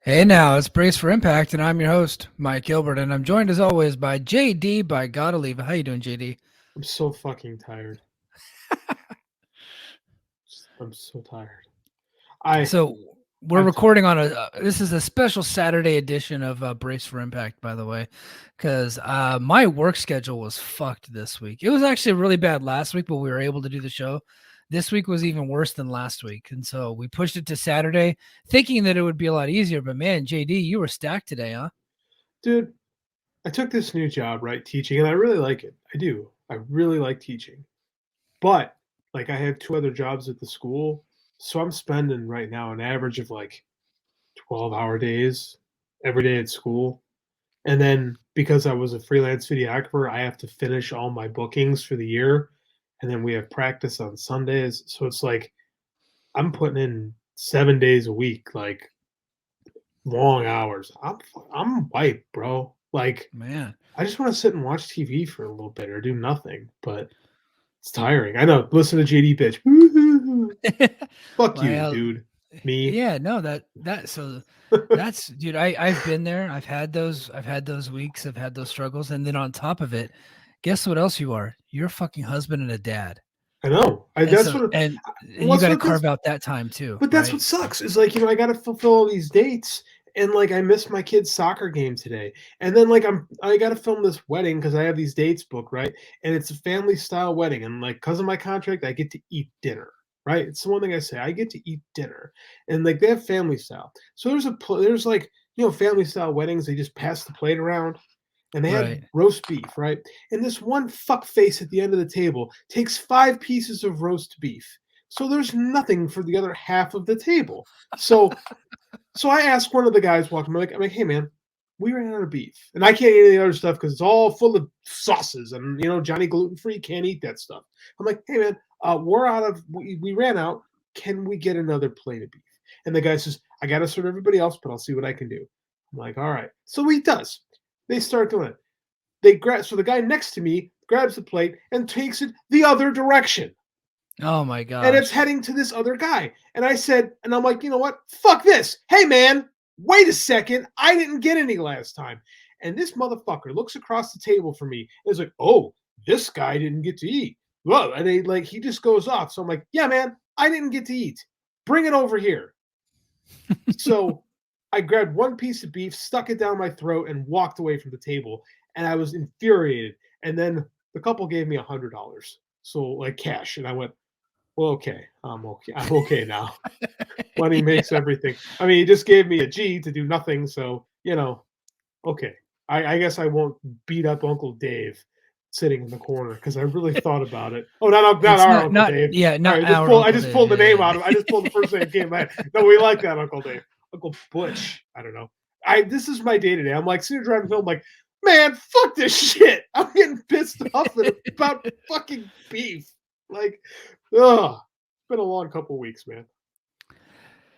Hey now, it's Brace for Impact, and I'm your host, Mike Gilbert, and I'm joined as always by JD by Gotta Leave. How you doing, JD? I'm so fucking tired. I'm so tired. I So we're I'm tired. recording on this is a special Saturday edition of Brace for Impact, by the way, because my work schedule was fucked this week. It was actually really bad last week, but we were able to do the show. This week was even worse than last week, and so we pushed it to Saturday, thinking that it would be a lot easier. But man, JD, you were stacked today, huh? Dude, I took this new job, right, teaching, and I really like it. I do. I really like teaching. But like I have two other jobs at the school, so I'm spending right now an average of like 12-hour days every day at school. And then because I was a freelance videographer, I have to finish all my bookings for the year. And then we have practice on Sundays. So it's like I'm putting in 7 days a week, like long hours. I'm wiped, bro. Like Man, I just want to sit and watch TV for a little bit or do nothing, but it's tiring. I know. Listen to JD bitch. Woo-hoo-hoo. Fuck you, well, dude. Me. yeah, no, that's dude, I've been there. I've had those weeks, I've had those struggles, and then on top of it, guess what else you are? You're a fucking husband and a dad. I know. I And that's so what. and you What's got to what this? carve out that time too, But that's right? what sucks is like I got to fulfill all these dates, and like I missed my kid's soccer game today, and then like I got to film this wedding because I have these dates booked, right? And it's a family style wedding, and like because of my contract, I get to eat dinner. Right, it's the one thing I say. I get to eat dinner, and like they have family style. So there's like family style weddings. They just pass the plate around, and they had Right. roast beef, right? And this one fuck face at the end of the table takes 5 pieces of roast beef. So there's nothing for the other half of the table. So I asked one of the guys walking, I'm like, hey man, we ran out of beef, and I can't eat any other stuff because it's all full of sauces, and Johnny gluten free can't eat that stuff. I'm like, hey man, we're out of we ran out. Can we get another plate of beef? And the guy says, I gotta serve everybody else, but I'll see what I can do. I'm like, all right. So he does. They start doing it. So the guy next to me grabs the plate and takes it the other direction, Oh my and it's gosh. heading to this other guy. And I said, and I'm like, you know what? Fuck this. Hey man, wait a second. I didn't get any last time. And this motherfucker looks across the table from me and is like, oh, this guy didn't get to eat. Whoa. And he just goes off. So I'm like, yeah, man, I didn't get to eat. Bring it over here. So I grabbed one piece of beef, stuck it down my throat, and walked away from the table. And I was infuriated. And then the couple gave me $100, so like cash, and I went, well, okay, I'm okay. I'm okay now. Money Yeah. makes everything. I mean, he just gave me a G to do nothing, so okay. I guess I won't beat up Uncle Dave sitting in the corner because I really thought about it. Oh, not It's our not Uncle not Dave. yeah, All not right, our I Uncle just Dave. pulled the name Yeah, out of. I just pulled the first name that came back. No, we like that Uncle Dave. Uncle Butch. I don't know. This is my day to day. I'm like sitting driving home, like, man, fuck this shit. I'm getting pissed off about fucking beef. Like, ugh. It's been a long couple weeks, man.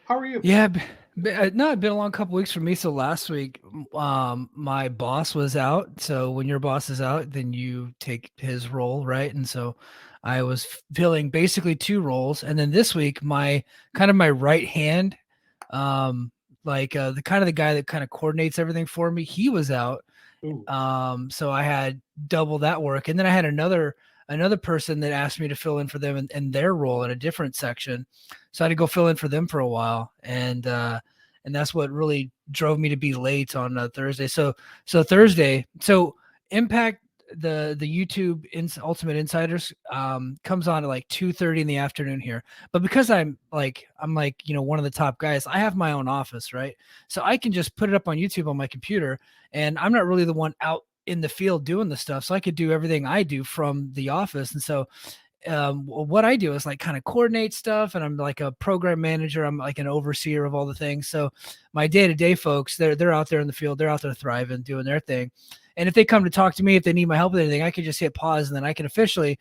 How are you? yeah. No, it's been a long couple weeks for me. So last week, my boss was out. So when your boss is out, then you take his role, right? And so I was filling basically two roles. And then this week, my kind of my right hand, the kind of the guy that kind of coordinates everything for me, he was out. Ooh. So I had double that work, and then I had another person that asked me to fill in for them in their role in a different section. So I had to go fill in for them for a while, and that's what really drove me to be late on Thursday. So Thursday, so Impact the YouTube Ultimate Insiders comes on at like 2:30 in the afternoon here. But because I'm like one of the top guys, I have my own office, right? So I can just put it up on YouTube on my computer, and I'm not really the one out in the field doing the stuff. So I could do everything I do from the office. And so what I do is like kind of coordinate stuff, and I'm like a program manager. I'm like an overseer of all the things. So my day-to-day folks, they're out there in the field, they're out there thriving, doing their thing. And if they come to talk to me, if they need my help with anything, I can just hit pause, and then I can officially,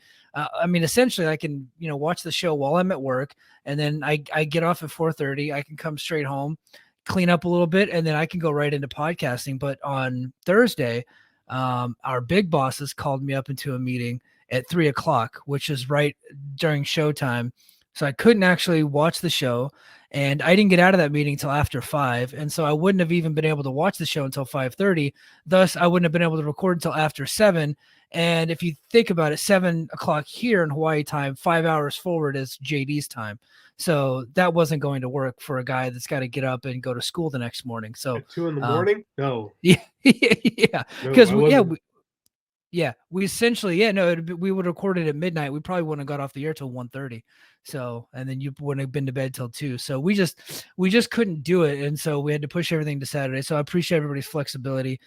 essentially I can, watch the show while I'm at work. And then I get off at 4:30. I can come straight home, clean up a little bit, and then I can go right into podcasting. But on Thursday, our big bosses called me up into a meeting at 3 o'clock, which is right during showtime. So I couldn't actually watch the show, and I didn't get out of that meeting until after 5, and so I wouldn't have even been able to watch the show until 5:30. Thus, I wouldn't have been able to record until after 7. And if you think about it, 7 o'clock here in Hawaii time, 5 hours forward is JD's time. So that wasn't going to work for a guy that's got to get up and go to school the next morning. So At 2 in the morning? No. yeah, yeah, No, because I we, yeah, wasn't. we essentially, we would have recorded at midnight. We probably wouldn't have got off the air till 1:30. So, and then you wouldn't have been to bed till 2. So we just couldn't do it. And so we had to push everything to Saturday. So I appreciate everybody's flexibility.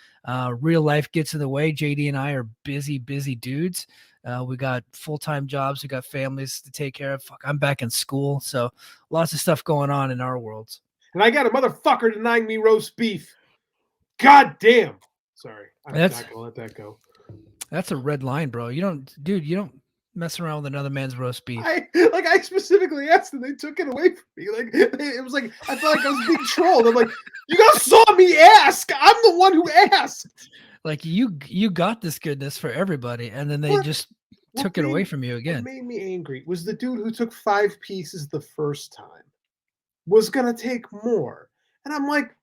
Real life gets in the way. JD and I are busy dudes. We got full-time jobs. We got families to take care of. Fuck, I'm back in school. So lots of stuff going on in our worlds. And I got a motherfucker denying me roast beef. God damn. Sorry. I'm not going to let that go. That's a red line, bro. You don't mess around with another man's roast beef. I specifically asked and they took it away from me. Like, it was like, I felt like I was being trolled. I'm like, you guys saw me ask. I'm the one who asked. Like, you got this goodness for everybody, and then they just took it away from you again. What made me angry was the dude who took 5 pieces the first time was going to take more. And I'm like,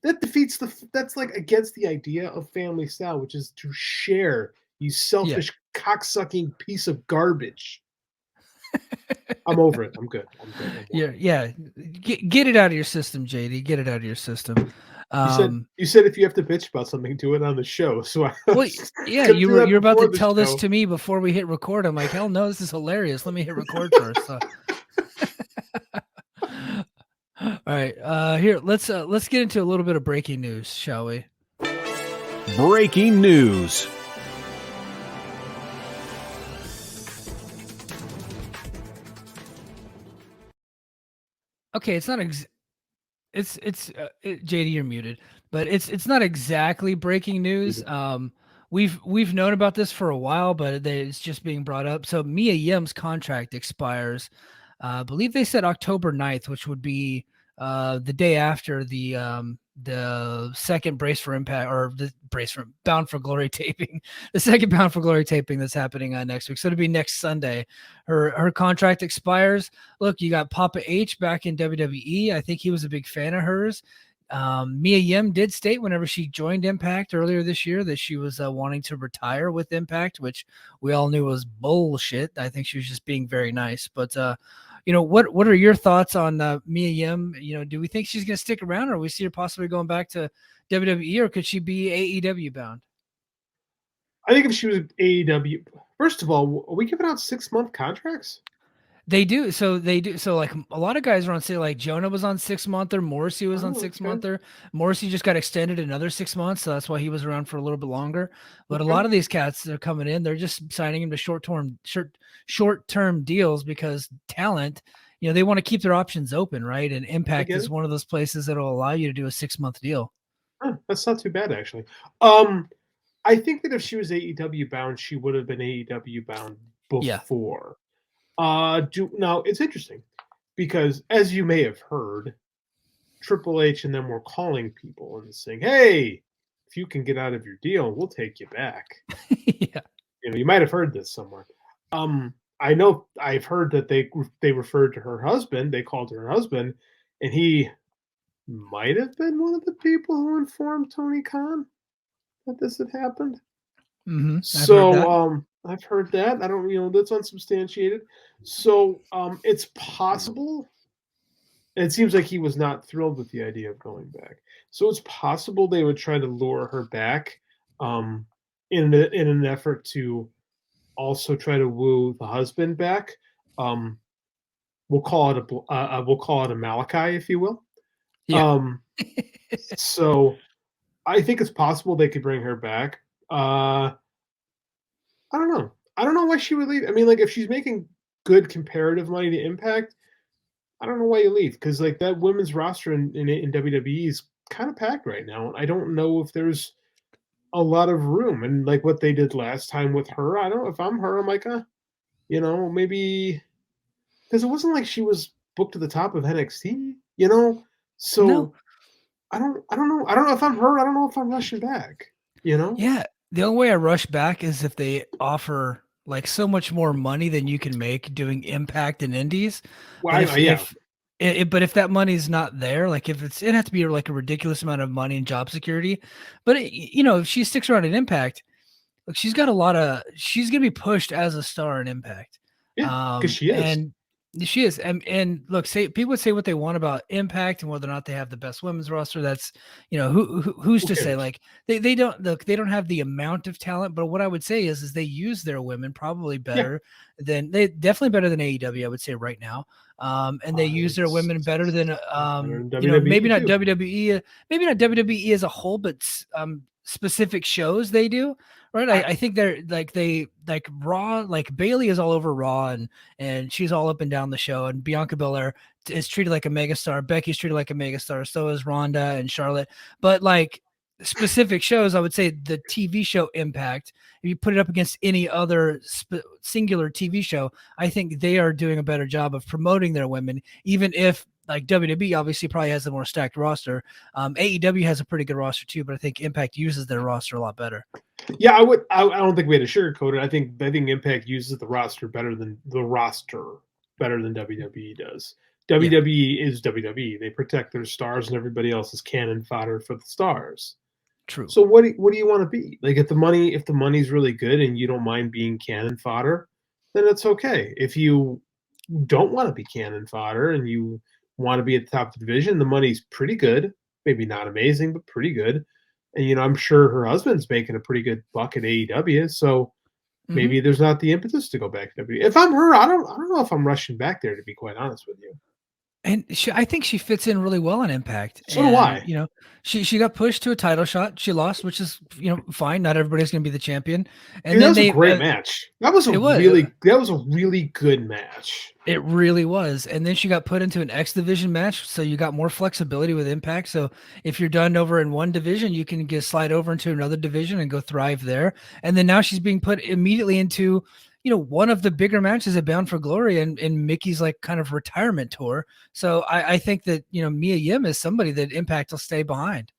that defeats that's like against the idea of family style, which is to share, you selfish cocksucking piece of garbage. I'm over it. I'm good. Yeah. Get it out of your system, JD. Get it out of your system. You said if you have to bitch about something, do it on the show. So you're about to tell this to me before we hit record. I'm like, hell no, this is hilarious. Let me hit record first. All right, here let's get into a little bit of breaking news, shall we? Breaking news. Okay, it's not JD, you're muted, but it's not exactly breaking news. We've known about this for a while, but it's just being brought up. So Mia Yim's contract expires. I believe they said October 9th, which would be the day after the second Brace for Impact, or the Brace for Bound for Glory taping, the second Bound for Glory taping that's happening next week. So it'll be next Sunday. Her contract expires. Look, you got Papa H back in WWE. I think he was a big fan of hers. Mia Yim did state whenever she joined Impact earlier this year that she was wanting to retire with Impact, which we all knew was bullshit. I think she was just being very nice. But what are your thoughts on Mia Yim? Do we think she's going to stick around, or we see her possibly going back to WWE, or could she be AEW bound? I think if she was AEW, first of all, are we giving out 6-month contracts? They do. So like a lot of guys are on, say, like Jonah was on 6-monther, Morrissey was on 6-monther. Morrissey just got extended another 6 months, so that's why he was around for a little bit longer. But a lot of these cats that are coming in, they're just signing him to short-term deals because talent, they want to keep their options open, right? And Impact is one of those places that will allow you to do a 6-month deal. That's not too bad, actually. I think that if she was AEW bound, she would have been AEW bound before. Yeah. Now it's interesting because, as you may have heard, Triple H and them were calling people and saying, "Hey, if you can get out of your deal, we'll take you back." Yeah, you might have heard this somewhere. I know I've heard that they referred to her husband. They called her husband, and he might have been one of the people who informed Tony Khan that this had happened. Mm-hmm. I've heard that. I don't, that's unsubstantiated. So it's possible. It seems like he was not thrilled with the idea of going back. So it's possible they would try to lure her back in an effort to also try to woo the husband back. We'll call it a Malachi, if you will. Yeah. So I think it's possible they could bring her back. I don't know. I don't know why she would leave. I mean, like, if she's making good comparative money to Impact, I don't know why you leave, because like that women's roster in WWE is kind of packed right now. I don't know if there's a lot of room. And like what they did last time with her, I don't know if I'm her, I'm like, maybe, because it wasn't like she was booked to the top of NXT, So no. I don't know. I don't know if I'm her. I don't know if I'm rushing back, Yeah. The only way I rush back is if they offer like so much more money than you can make doing Impact and Indies. Well, But yeah. if that money's not there, like if it has to be like a ridiculous amount of money and job security. But if she sticks around in Impact, look, she's gonna be pushed as a star in Impact. Yeah, because she is. And she is. And look, people would say what they want about Impact and whether or not they have the best women's roster. That's, who's to say? Like they don't have the amount of talent, but what I would say is they use their women probably better than definitely better than AEW, I would say right now. And they use their women better than maybe not WWE, maybe not WWE as a whole, but specific shows they do. Right. I think they're like Raw, like Bailey is all over Raw and she's all up and down the show, and Bianca Belair is treated like a megastar. Becky's treated like a megastar. So is Ronda and Charlotte. But like specific shows, I would say the TV show Impact, if you put it up against any other singular TV show, I think they are doing a better job of promoting their women, even if like WWE obviously probably has a more stacked roster. AEW has a pretty good roster too, but I think Impact uses their roster a lot better. Yeah, I don't think we had to sugarcoat it. I think Impact uses the roster better than WWE does. WWE is WWE. They protect their stars, and everybody else is cannon fodder for the stars. True. So what do you want to be? Like if the money's really good and you don't mind being cannon fodder, then it's okay. If you don't want to be cannon fodder and you want to be at the top of the division, the money's pretty good. Maybe not amazing, but pretty good. And I'm sure her husband's making a pretty good buck at AEW, so maybe there's not the impetus to go back to WWE. If I'm her, I don't know if I'm rushing back there, to be quite honest with you. And I think she fits in really well on Impact. So do I. She got pushed to a title shot. She lost, which is fine. Not everybody's going to be the champion. And that was a great match. That was a really good match. It really was. And then she got put into an X division match, so you got more flexibility with Impact. So if you're done over in one division, you can slide over into another division and go thrive there. And then now she's being put immediately into one of the bigger matches at Bound for Glory and Mickey's like kind of retirement tour. So I think that, Mia Yim is somebody that Impact will stay behind.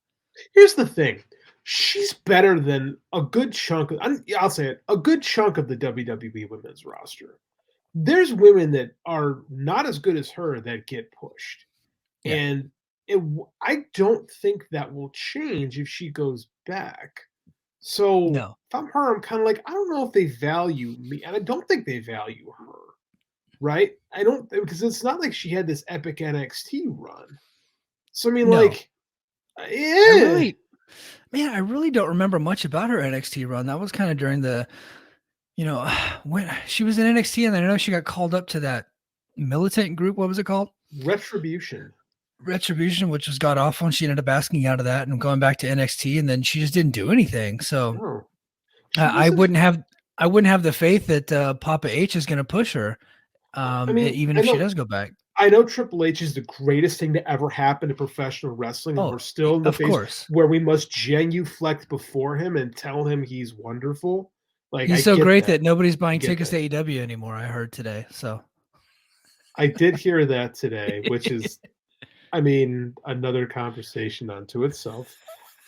Here's the thing. She's better than a good chunk of, I'll say it, a good chunk of the WWE women's roster. There's women that are not as good as her that get pushed. Yeah. And I don't think that will change if she goes back. So if I'm her, I'm kind of like, I don't know if they value me, and I don't think they value her, right? I don't, because it's not like she had this epic NXT run. So I mean, I really don't remember much about her NXT run. That was kind of during the, when she was in NXT, and then I know she got called up to that militant group. What was it called? Retribution, which was god awful, and she ended up asking out of that and going back to NXT, and then she just didn't do anything. So I wouldn't have the faith that Papa H is going to push her, even if she does go back. I know Triple H is the greatest thing to ever happen to professional wrestling, and we're still in the phase where we must genuflect before him and tell him he's wonderful. Like he's so great that nobody's buying tickets to AEW anymore. I heard today. So I did hear that today, which is. Another conversation unto itself.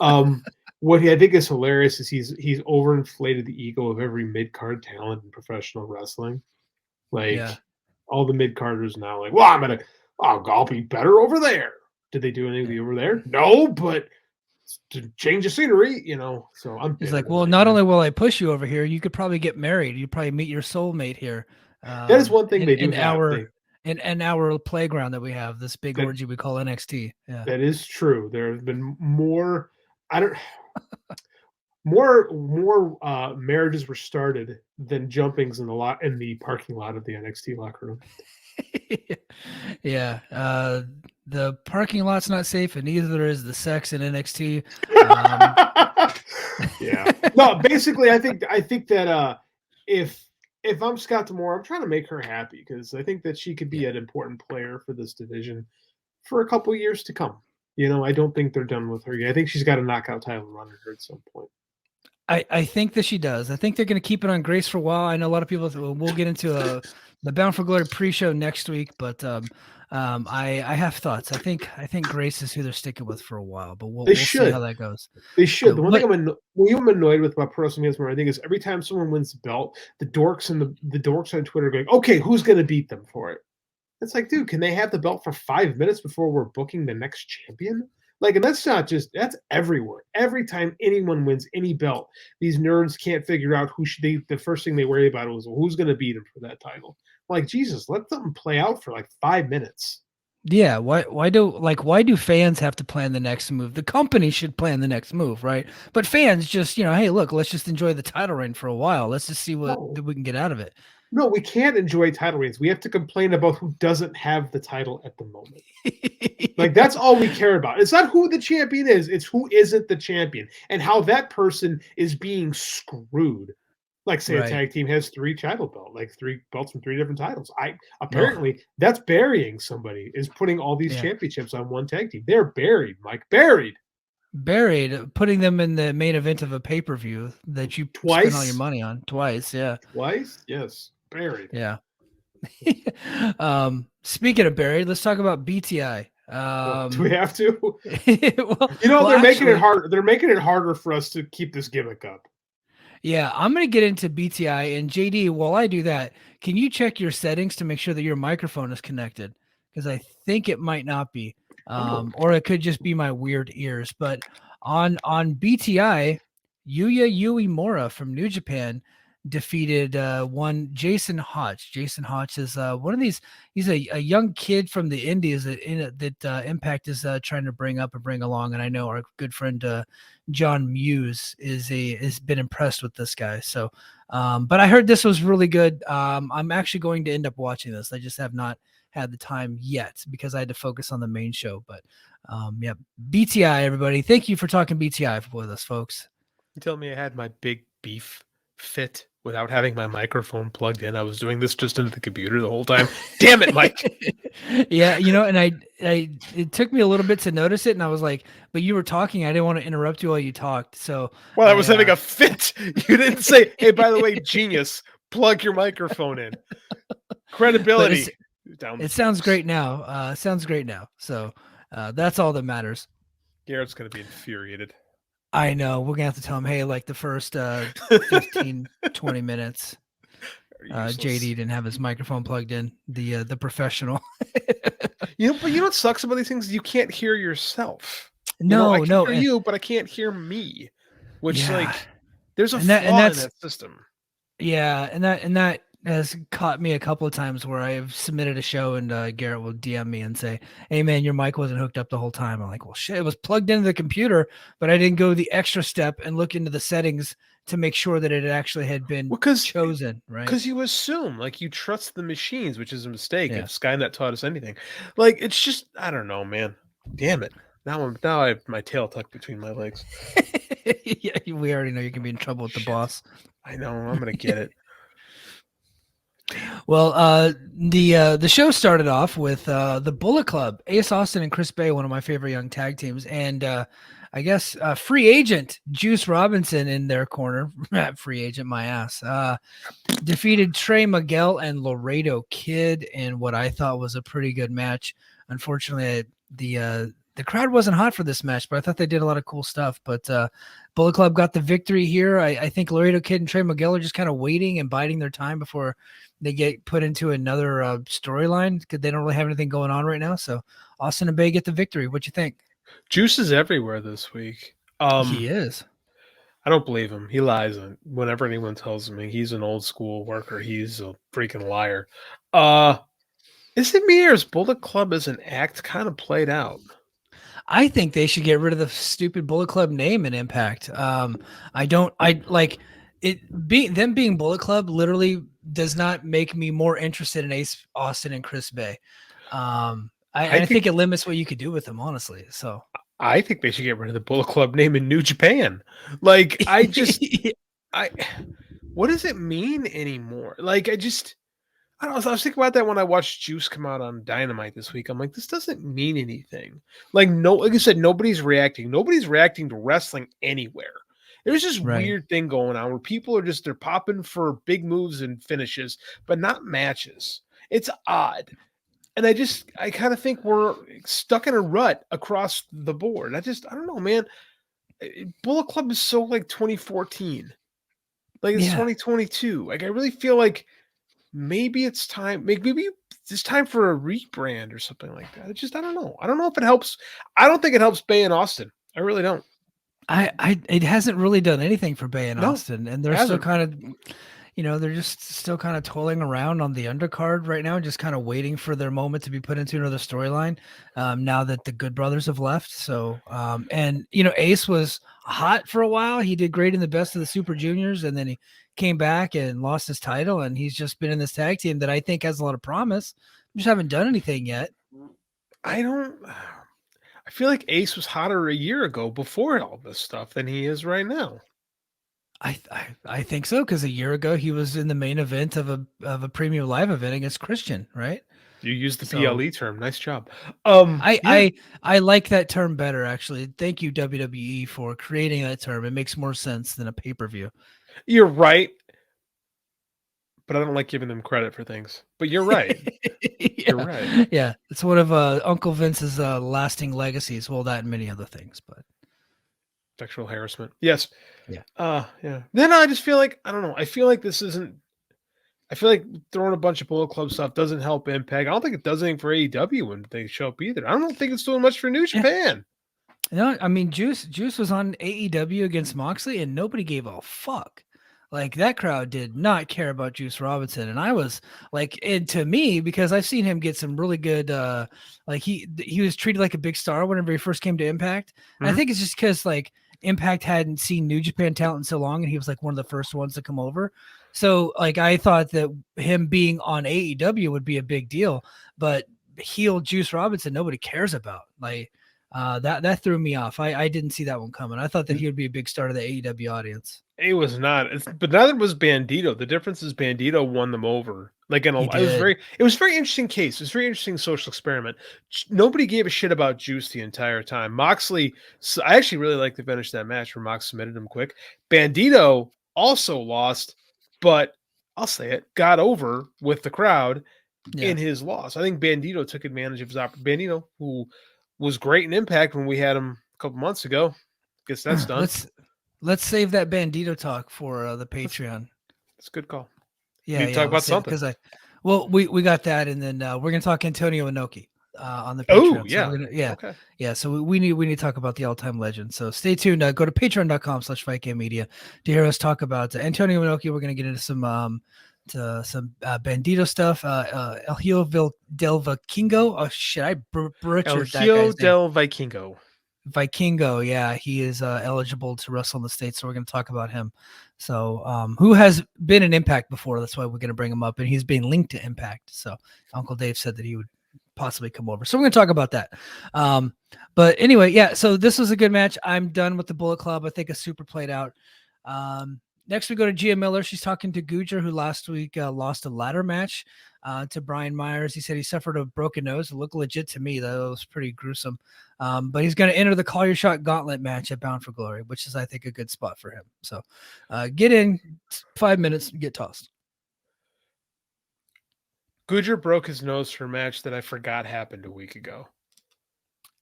What I think is hilarious is he's overinflated the ego of every mid-card talent in professional wrestling. All the mid-carders now, like, well, I'll be better over there. Did they do anything over there? No, but to change the scenery, So he's like, well, not only will I push you over here, you could probably get married. You probably meet your soulmate here. That is one thing they do have. In our playground that we have, this big orgy we call NXT. Yeah, that is true. There have been more marriages were started than jumpings in the parking lot of the NXT locker room. Yeah, the parking lot's not safe, and neither is the sex in NXT. Yeah. No, basically, I think that if I'm Scott D'Amore, I'm trying to make her happy because I think that she could be an important player for this division for a couple years to come. I don't think they're done with her yet. I think she's got a knockout title run in her at some point. I think that she does. I think they're going to keep it on Grace for a while. I know a lot of people, we'll get into the Bound for Glory pre-show next week, but I have thoughts. I think Grace is who they're sticking with for a while, but They we'll see how should. that goes. They should. The one thing But I'm annoyed with about pro wrestling is, I think, is every time someone wins the belt, the dorks and the dorks on Twitter are going, okay, who's going to beat them for it? It's like, dude, can they have the belt for 5 minutes before we're booking the next champion? Like, and that's not just, that's everywhere. Every time anyone wins any belt, these nerds can't figure out who should they, the first thing they worry about was, well, who's going to beat him for that title? Like, Jesus, let them play out for like 5 minutes. yeah, why do fans have to plan the next move? The company should plan the next move, right? But fans just, hey, look, let's just enjoy the title reign for a while. Let's just see what No, we can get out of it. no, we can't enjoy title reigns. We have to complain about who doesn't have the title at the moment. Like, that's all we care about. It's not who the champion is, it's who isn't the champion and how that person is being screwed. Like, say, a Right. tag team has 3 title belts, like 3 belts from 3 different titles. No. Apparently that's burying somebody, is putting all these Yeah. championships on one tag team. They're buried, Mike, buried. Buried, putting them in the main event of a pay-per-view that you spend all your Twice? money on twice. Yeah. Twice? Yes, buried. Yeah. Speaking of buried, let's talk about BTI. Do we have to? Well, They're making it hard. They're making it harder for us to keep this gimmick up. Yeah, I'm going to get into BTI, and JD, while I do that, can you check your settings to make sure that your microphone is connected? Because I think it might not be, or it could just be my weird ears. But on BTI, Yuya Uemura from New Japan defeated one Jason Hodge. Jason Hodge is one of these. He's a young kid from the Indies that Impact is trying to bring up and bring along. And I know our good friend John Muse has been impressed with this guy. So, but I heard this was really good. I'm actually going to end up watching this. I just have not had the time yet because I had to focus on the main show. But yeah, BTI, everybody. Thank you for talking BTI with us, folks. You tell me I had my big beef fit without having my microphone plugged in. I was doing this just into the computer the whole time. Damn it, Mike. Yeah, and I it took me a little bit to notice it, and I was like, but you were talking, I didn't want to interrupt you while you talked. So I was having a fit. You didn't say, hey, by the way, genius, plug your microphone in. Credibility. It sounds great now. Sounds great now. So that's all that matters. Garrett's gonna be infuriated. I know. We're gonna have to tell him, hey, like the first 15, 20 minutes, JD didn't have his microphone plugged in. The professional. But you know what sucks about these things? You can't hear yourself. I can hear you, but I can't hear me. Which there's a flaw in that system. Yeah, and that has caught me a couple of times where I've submitted a show and Garrett will DM me and say, hey man, your mic wasn't hooked up the whole time. I'm like, well shit, it was plugged into the computer, but I didn't go the extra step and look into the settings to make sure that it actually had been chosen, right? Because you assume, like, you trust the machines, which is a mistake. If Skynet taught us anything. Like, it's just, I don't know, man. Damn it. Now I have my tail tucked between my legs. Yeah, we already know you can be in trouble with the boss. I know, I'm gonna get it. Well, the show started off with the Bullet Club, Ace Austin and Chris Bay, one of my favorite young tag teams, and I guess free agent Juice Robinson in their corner, free agent my ass, defeated Trey, Miguel, and Laredo Kid in what I thought was a pretty good match. Unfortunately, the crowd wasn't hot for this match, but I thought they did a lot of cool stuff. But Bullet Club got the victory here. I think Laredo Kid and Trey Miguel are just kind of waiting and biding their time before they get put into another storyline because they don't really have anything going on right now. So Austin and Bay get the victory. What you think? Juice is everywhere this week. He is. I don't believe him. He lies. Whenever anyone tells me he's an old school worker, he's a freaking liar. Is it me or is Bullet Club as an act kind of played out? I think they should get rid of the stupid Bullet Club name in Impact. I like it being Bullet Club literally does not make me more interested in Ace Austin and Chris Bay. I think it limits what you could do with them, honestly. So I think they should get rid of the Bullet Club name in New Japan. Like, what does it mean anymore? Like, I don't know. I was thinking about that when I watched Juice come out on Dynamite this week. I'm like, this doesn't mean anything. Like I said, nobody's reacting. Nobody's reacting to wrestling anywhere. There's this weird thing going on where people are they're popping for big moves and finishes, but not matches. It's odd. And I kind of think we're stuck in a rut across the board. I don't know, man. Bullet Club is so like 2014. Like it's 2022. Like I really feel like maybe it's time. Maybe it's time for a rebrand or something like that. I don't know. I don't know if it helps. I don't think it helps Bay and Austin. I really don't. It hasn't really done anything for Bay and No, Austin, and they're still kind of, they're just still kind of toiling around on the undercard right now, just kind of waiting for their moment to be put into another storyline. Now that the Good Brothers have left, so and Ace was hot for a while. He did great in the Best of the Super Juniors, and then he came back and lost his title, and he's just been in this tag team that I think has a lot of promise. Just haven't done anything yet. I feel like Ace was hotter a year ago before all this stuff than he is right now. I think so, because a year ago he was in the main event of a premium live event against Christian, right? You used the PLE term. Nice job. I like that term better, actually. Thank you, WWE, for creating that term. It makes more sense than a pay-per-view. You're right. But I don't like giving them credit for things. But you're right. You're right. Yeah, it's one of Uncle Vince's lasting legacies. Well, that and many other things, but sexual harassment. Yes. Yeah. Yeah. Then I just feel like I don't know. I feel like throwing a bunch of Bullet Club stuff doesn't help Impact. I don't think it does anything for AEW when they show up either. I don't think it's doing much for New Japan. No, I mean Juice was on AEW against Moxley, and nobody gave a fuck. Like that crowd did not care about Juice Robinson, and I was like, and to me, because I've seen him get some really good, like he was treated like a big star whenever he first came to Impact. And I think it's just because like Impact hadn't seen New Japan talent in so long, and he was like one of the first ones to come over. So like I thought that him being on AEW would be a big deal, but heel Juice Robinson nobody cares about. Like that threw me off. I didn't see that one coming. I thought that he would be a big star to the AEW audience. It was not, but neither was Bandito. The difference is Bandito won them over. Like it was very interesting case. It was a very interesting social experiment. Nobody gave a shit about Juice the entire time. Moxley, I actually really like to finish that match where Mox submitted him quick. Bandito also lost, but I'll say it, got over with the crowd in his loss. I think Bandito took advantage of his opportunity. Bandito, who was great in Impact when we had him a couple months ago. Guess that's done. Let's save that Bandito talk for the Patreon. That's a good call. Yeah, talk about something because we got that, and then we're gonna talk Antonio Inoki on the Patreon. Oh yeah, so okay. Yeah. So we need to talk about the all-time legend. So stay tuned. Go to patreon.com/FightGameMedia to hear us talk about Antonio Inoki. We're gonna get into some Bandito stuff. El Hijo del Vikingo. Oh shit, I butchered that El Hijo guy's del Vikingo. Vikingo, yeah, he is eligible to wrestle in the States, so we're going to talk about him. So, who has been in Impact before? That's why we're going to bring him up, and he's being linked to Impact. So, Uncle Dave said that he would possibly come over. So, we're going to talk about that. But anyway, yeah. So this was a good match. I'm done with the Bullet Club. I think it's super played out. Next, we go to Gia Miller. She's talking to Gujar, who last week lost a ladder match to Brian Myers. He said he suffered a broken nose. It looked legit to me, though. It was pretty gruesome. But he's going to enter the Call Your Shot Gauntlet match at Bound for Glory, which is, I think, a good spot for him. So get in 5 minutes, get tossed. Gujar broke his nose for a match that I forgot happened a week ago.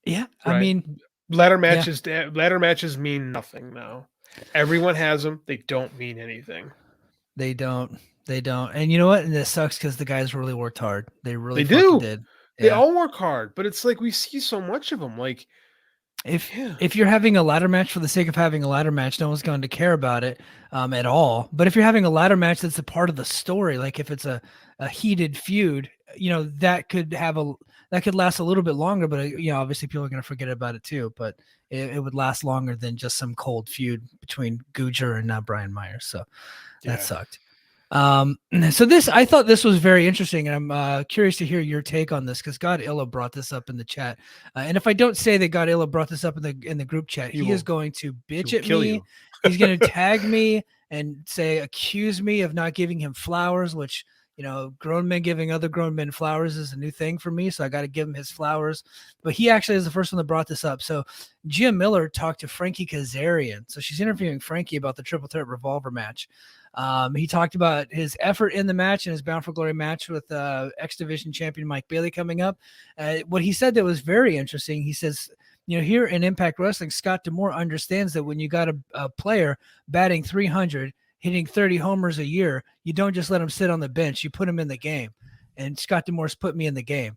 Yeah, right? I mean, ladder matches mean nothing now. Everyone has them. They don't mean anything. They don't. And you know what? And this sucks because the guys really worked hard. They do. Did. They all work hard, but it's like we see so much of them. Like, if you're having a ladder match for the sake of having a ladder match, no one's going to care about it at all. But if you're having a ladder match that's a part of the story, like if it's a heated feud, that could last a little bit longer. But obviously people are going to forget about it too. But it would last longer than just some cold feud between Gujar and Brian Myers. So that sucked. So I thought this was very interesting, and I'm curious to hear your take on this because God Illa brought this up in the chat. And if I don't say that God Illa brought this up in the group chat, he is going to bitch at me. He's going to tag me and accuse me of not giving him flowers, which grown men giving other grown men flowers is a new thing for me. So I got to give him his flowers. But he actually is the first one that brought this up. So Jim Miller talked to Frankie Kazarian. So she's interviewing Frankie about the Triple Threat Revolver match. He talked about his effort in the match and his Bound for Glory match with X Division champion Mike Bailey coming up. What he said that was very interesting, he says, here in Impact Wrestling, Scott D'Amore understands that when you got a player batting 300, hitting 30 homers a year, you don't just let him sit on the bench. You put him in the game. And Scott D'Amore's put me in the game.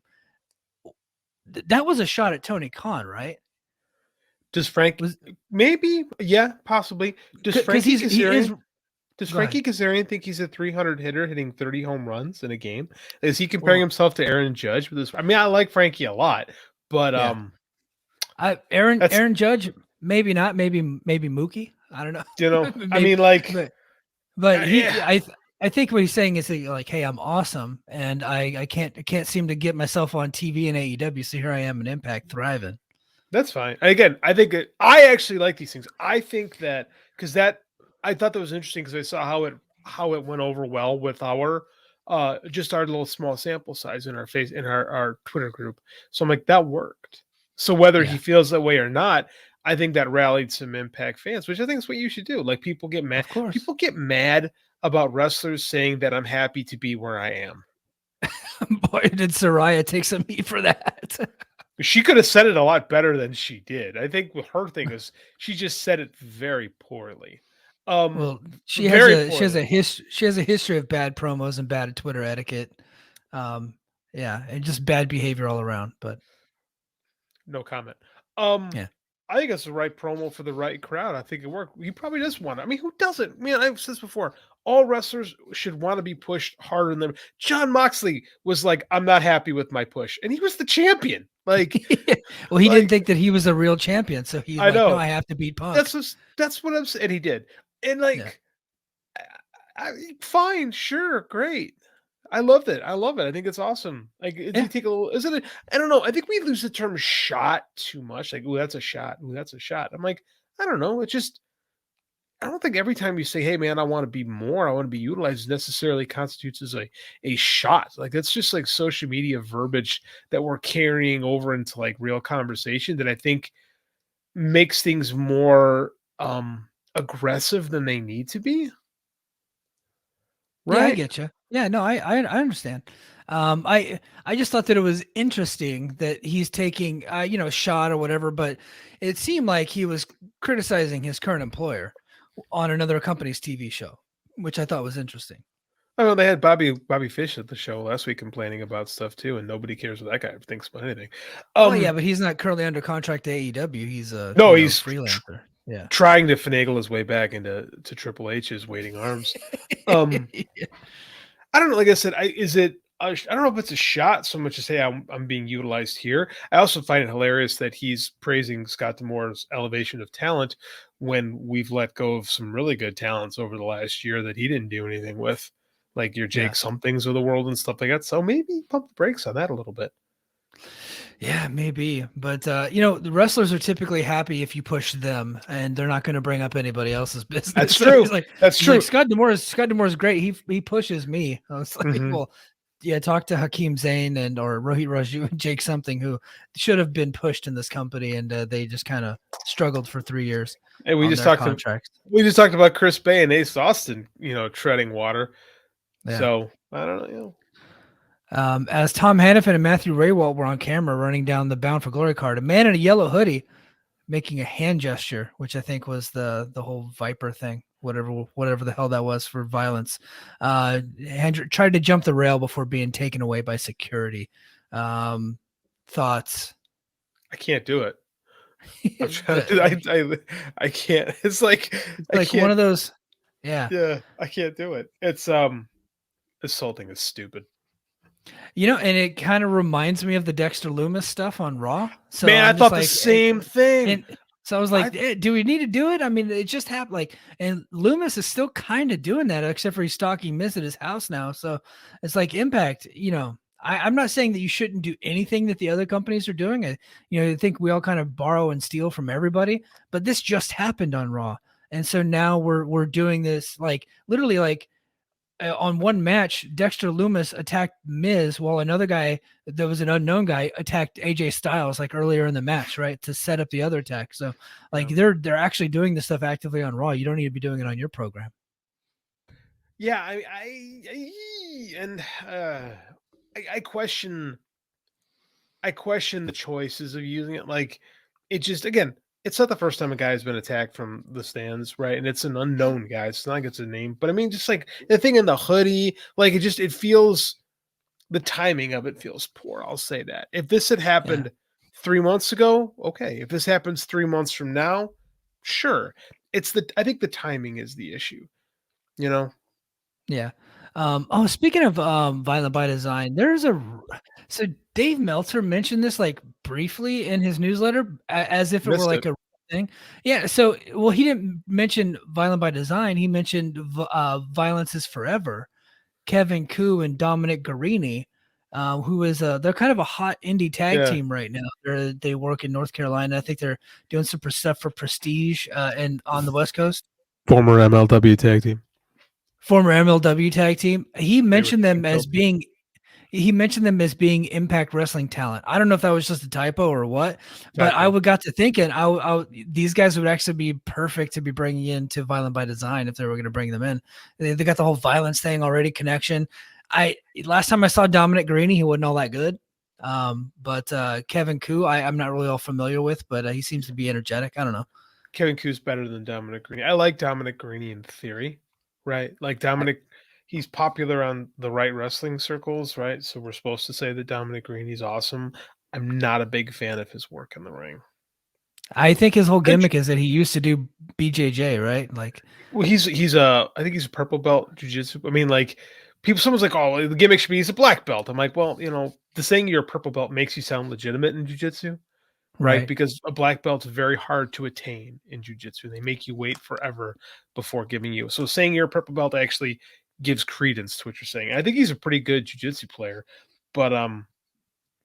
That was a shot at Tony Khan, right? Does Frank maybe? Yeah, possibly. Does Frankie Kazarian think he's a 300 hitter hitting 30 home runs in a game? Is he comparing himself to Aaron Judge with this? I mean, I like Frankie a lot, but Aaron Judge, maybe not, maybe Mookie. I don't know. Maybe, I mean, like, but I think what he's saying is like, hey, I'm awesome, and I can't seem to get myself on TV in AEW, so here I am in Impact thriving. That's fine. Again, I think I actually like these things. I think that because I thought that was interesting because I saw how it went over well with our just our little small sample size in our Twitter group. So I'm like, that worked. So whether he feels that way or not, I think that rallied some Impact fans, which I think is what you should do. Like, people get mad. Of course. People get mad about wrestlers saying that I'm happy to be where I am. Boy, did Saraya take some heat for that. She could have said it a lot better than she did. I think her thing is she just said it very poorly. Well, she has a history of bad promos and bad Twitter etiquette. And just bad behavior all around. But no comment. Yeah. I think it's the right promo for the right crowd. I think it worked. He probably does want it. I mean, who doesn't? Man, I've said this before. All wrestlers should want to be pushed harder than them. John Moxley was like, I'm not happy with my push. And he was the champion. Like, well, he didn't think that he was a real champion. So he's like, know. No, I have to beat Punk. That's what I'm saying. And he did. And like, fine, sure, great. I loved it. I think it's awesome. Like, you take a little, isn't it? I don't know. I think we lose the term shot too much. Like, ooh, that's a shot. Ooh, that's a shot. I'm like, I don't know. It's just, I don't think every time you say, hey man, I want to be more, I want to be utilized, necessarily constitutes as a shot. Like, that's just like social media verbiage that we're carrying over into like real conversation that I think makes things more aggressive than they need to be. Right. Yeah, I get you. Yeah, no, I understand. I just thought that it was interesting that he's taking a shot or whatever, but it seemed like he was criticizing his current employer on another company's TV show, which I thought was interesting. I know they had Bobby Fish at the show last week complaining about stuff too, and nobody cares what that guy thinks about anything. Yeah, but he's not currently under contract to AEW. He's a he's freelancer. Yeah, trying to finagle his way back into Triple H's waiting arms. I don't know. Like I said, I don't know if it's a shot so much as say I'm being utilized here. I also find it hilarious that he's praising Scott D'Amore's elevation of talent when we've let go of some really good talents over the last year that he didn't do anything with, like your Jake Somethings of the world and stuff like that. So maybe pump the brakes on that a little bit. Yeah, maybe. But, the wrestlers are typically happy if you push them, and they're not going to bring up anybody else's business. That's true. That's true. Like, Scott D'Amore's great. He pushes me. I was like, well, yeah, talk to Hakeem Zayn or Rohit Raju and Jake Something, who should have been pushed in this company, and they just kind of struggled for 3 years. And we just talked about Chris Bay and Ace Austin, treading water. Yeah. So I don't know. As Tom Hannafin and Matthew Raywalt were on camera running down the Bound for Glory card, a man in a yellow hoodie making a hand gesture, which I think was the whole Viper thing, whatever the hell that was for violence. Tried to jump the rail before being taken away by security. Thoughts? I can't do it. I'm trying to, I can't. It's like one of those. Yeah. Yeah, I can't do it. It's assaulting is stupid. And it kind of reminds me of the Dexter Loomis stuff on Raw. So man, I thought the same thing. So I was like, do we need to do it? I mean, it just happened. And Loomis is still kind of doing that, except for he's stalking Miz at his house now. So it's like Impact, I'm not saying that you shouldn't do anything that the other companies are doing. I think we all kind of borrow and steal from everybody, but this just happened on Raw. And so now we're doing this, like, literally, like, on one match, Dexter Lumis attacked Miz while another guy that was an unknown guy attacked AJ Styles like earlier in the match, right, to set up the other attack. So like they're actually doing this stuff actively on Raw. You don't need to be doing it on your program. Yeah, I question the choices of using it. Like, it just, again, it's not the first time a guy has been attacked from the stands, right? And it's an unknown guy. It's not like it's a name, but I mean, just like the thing in the hoodie, like it feels, the timing of it feels poor. I'll say that. If this had happened 3 months ago, okay. If this happens 3 months from now, sure. I think the timing is the issue, you know? Yeah. Speaking of Violent by Design, so Dave Meltzer mentioned this like briefly in his newsletter as if it were like a thing. Yeah. So, well, he didn't mention Violent by Design. He mentioned Violence is Forever, Kevin Koo and Dominic Guarini, who is they're kind of a hot indie tag team right now. They work in North Carolina. I think they're doing some stuff for Prestige and on the West Coast. Former MLW tag team. Former MLW tag team. He mentioned them as being Impact Wrestling talent. I don't know if that was just a typo or what, but I got to thinking, these guys would actually be perfect to be bringing into Violent by Design if they were going to bring them in. They got the whole violence thing already, connection. Last time I saw Dominic Guarini, he wasn't all that good. But Kevin Koo, I'm not really all familiar with, but he seems to be energetic. I don't know. Kevin Koo's better than Dominic Guarini. I like Dominic Guarini in theory. Right. Like Dominic, he's popular on the right wrestling circles, right? So we're supposed to say that Dominic Guarini's awesome. I'm not a big fan of his work in the ring. I think his whole gimmick is that he used to do BJJ, right? Like, well, I think he's a purple belt jiu-jitsu. I mean, like, someone's like, oh, the gimmick should be he's a black belt. I'm like, well, the saying you're a purple belt makes you sound legitimate in jiu-jitsu. Right? Because a black belt's very hard to attain in jiu-jitsu. They make you wait forever before giving you. So saying you're a purple belt actually gives credence to what you're saying. I think he's a pretty good jiu-jitsu player, but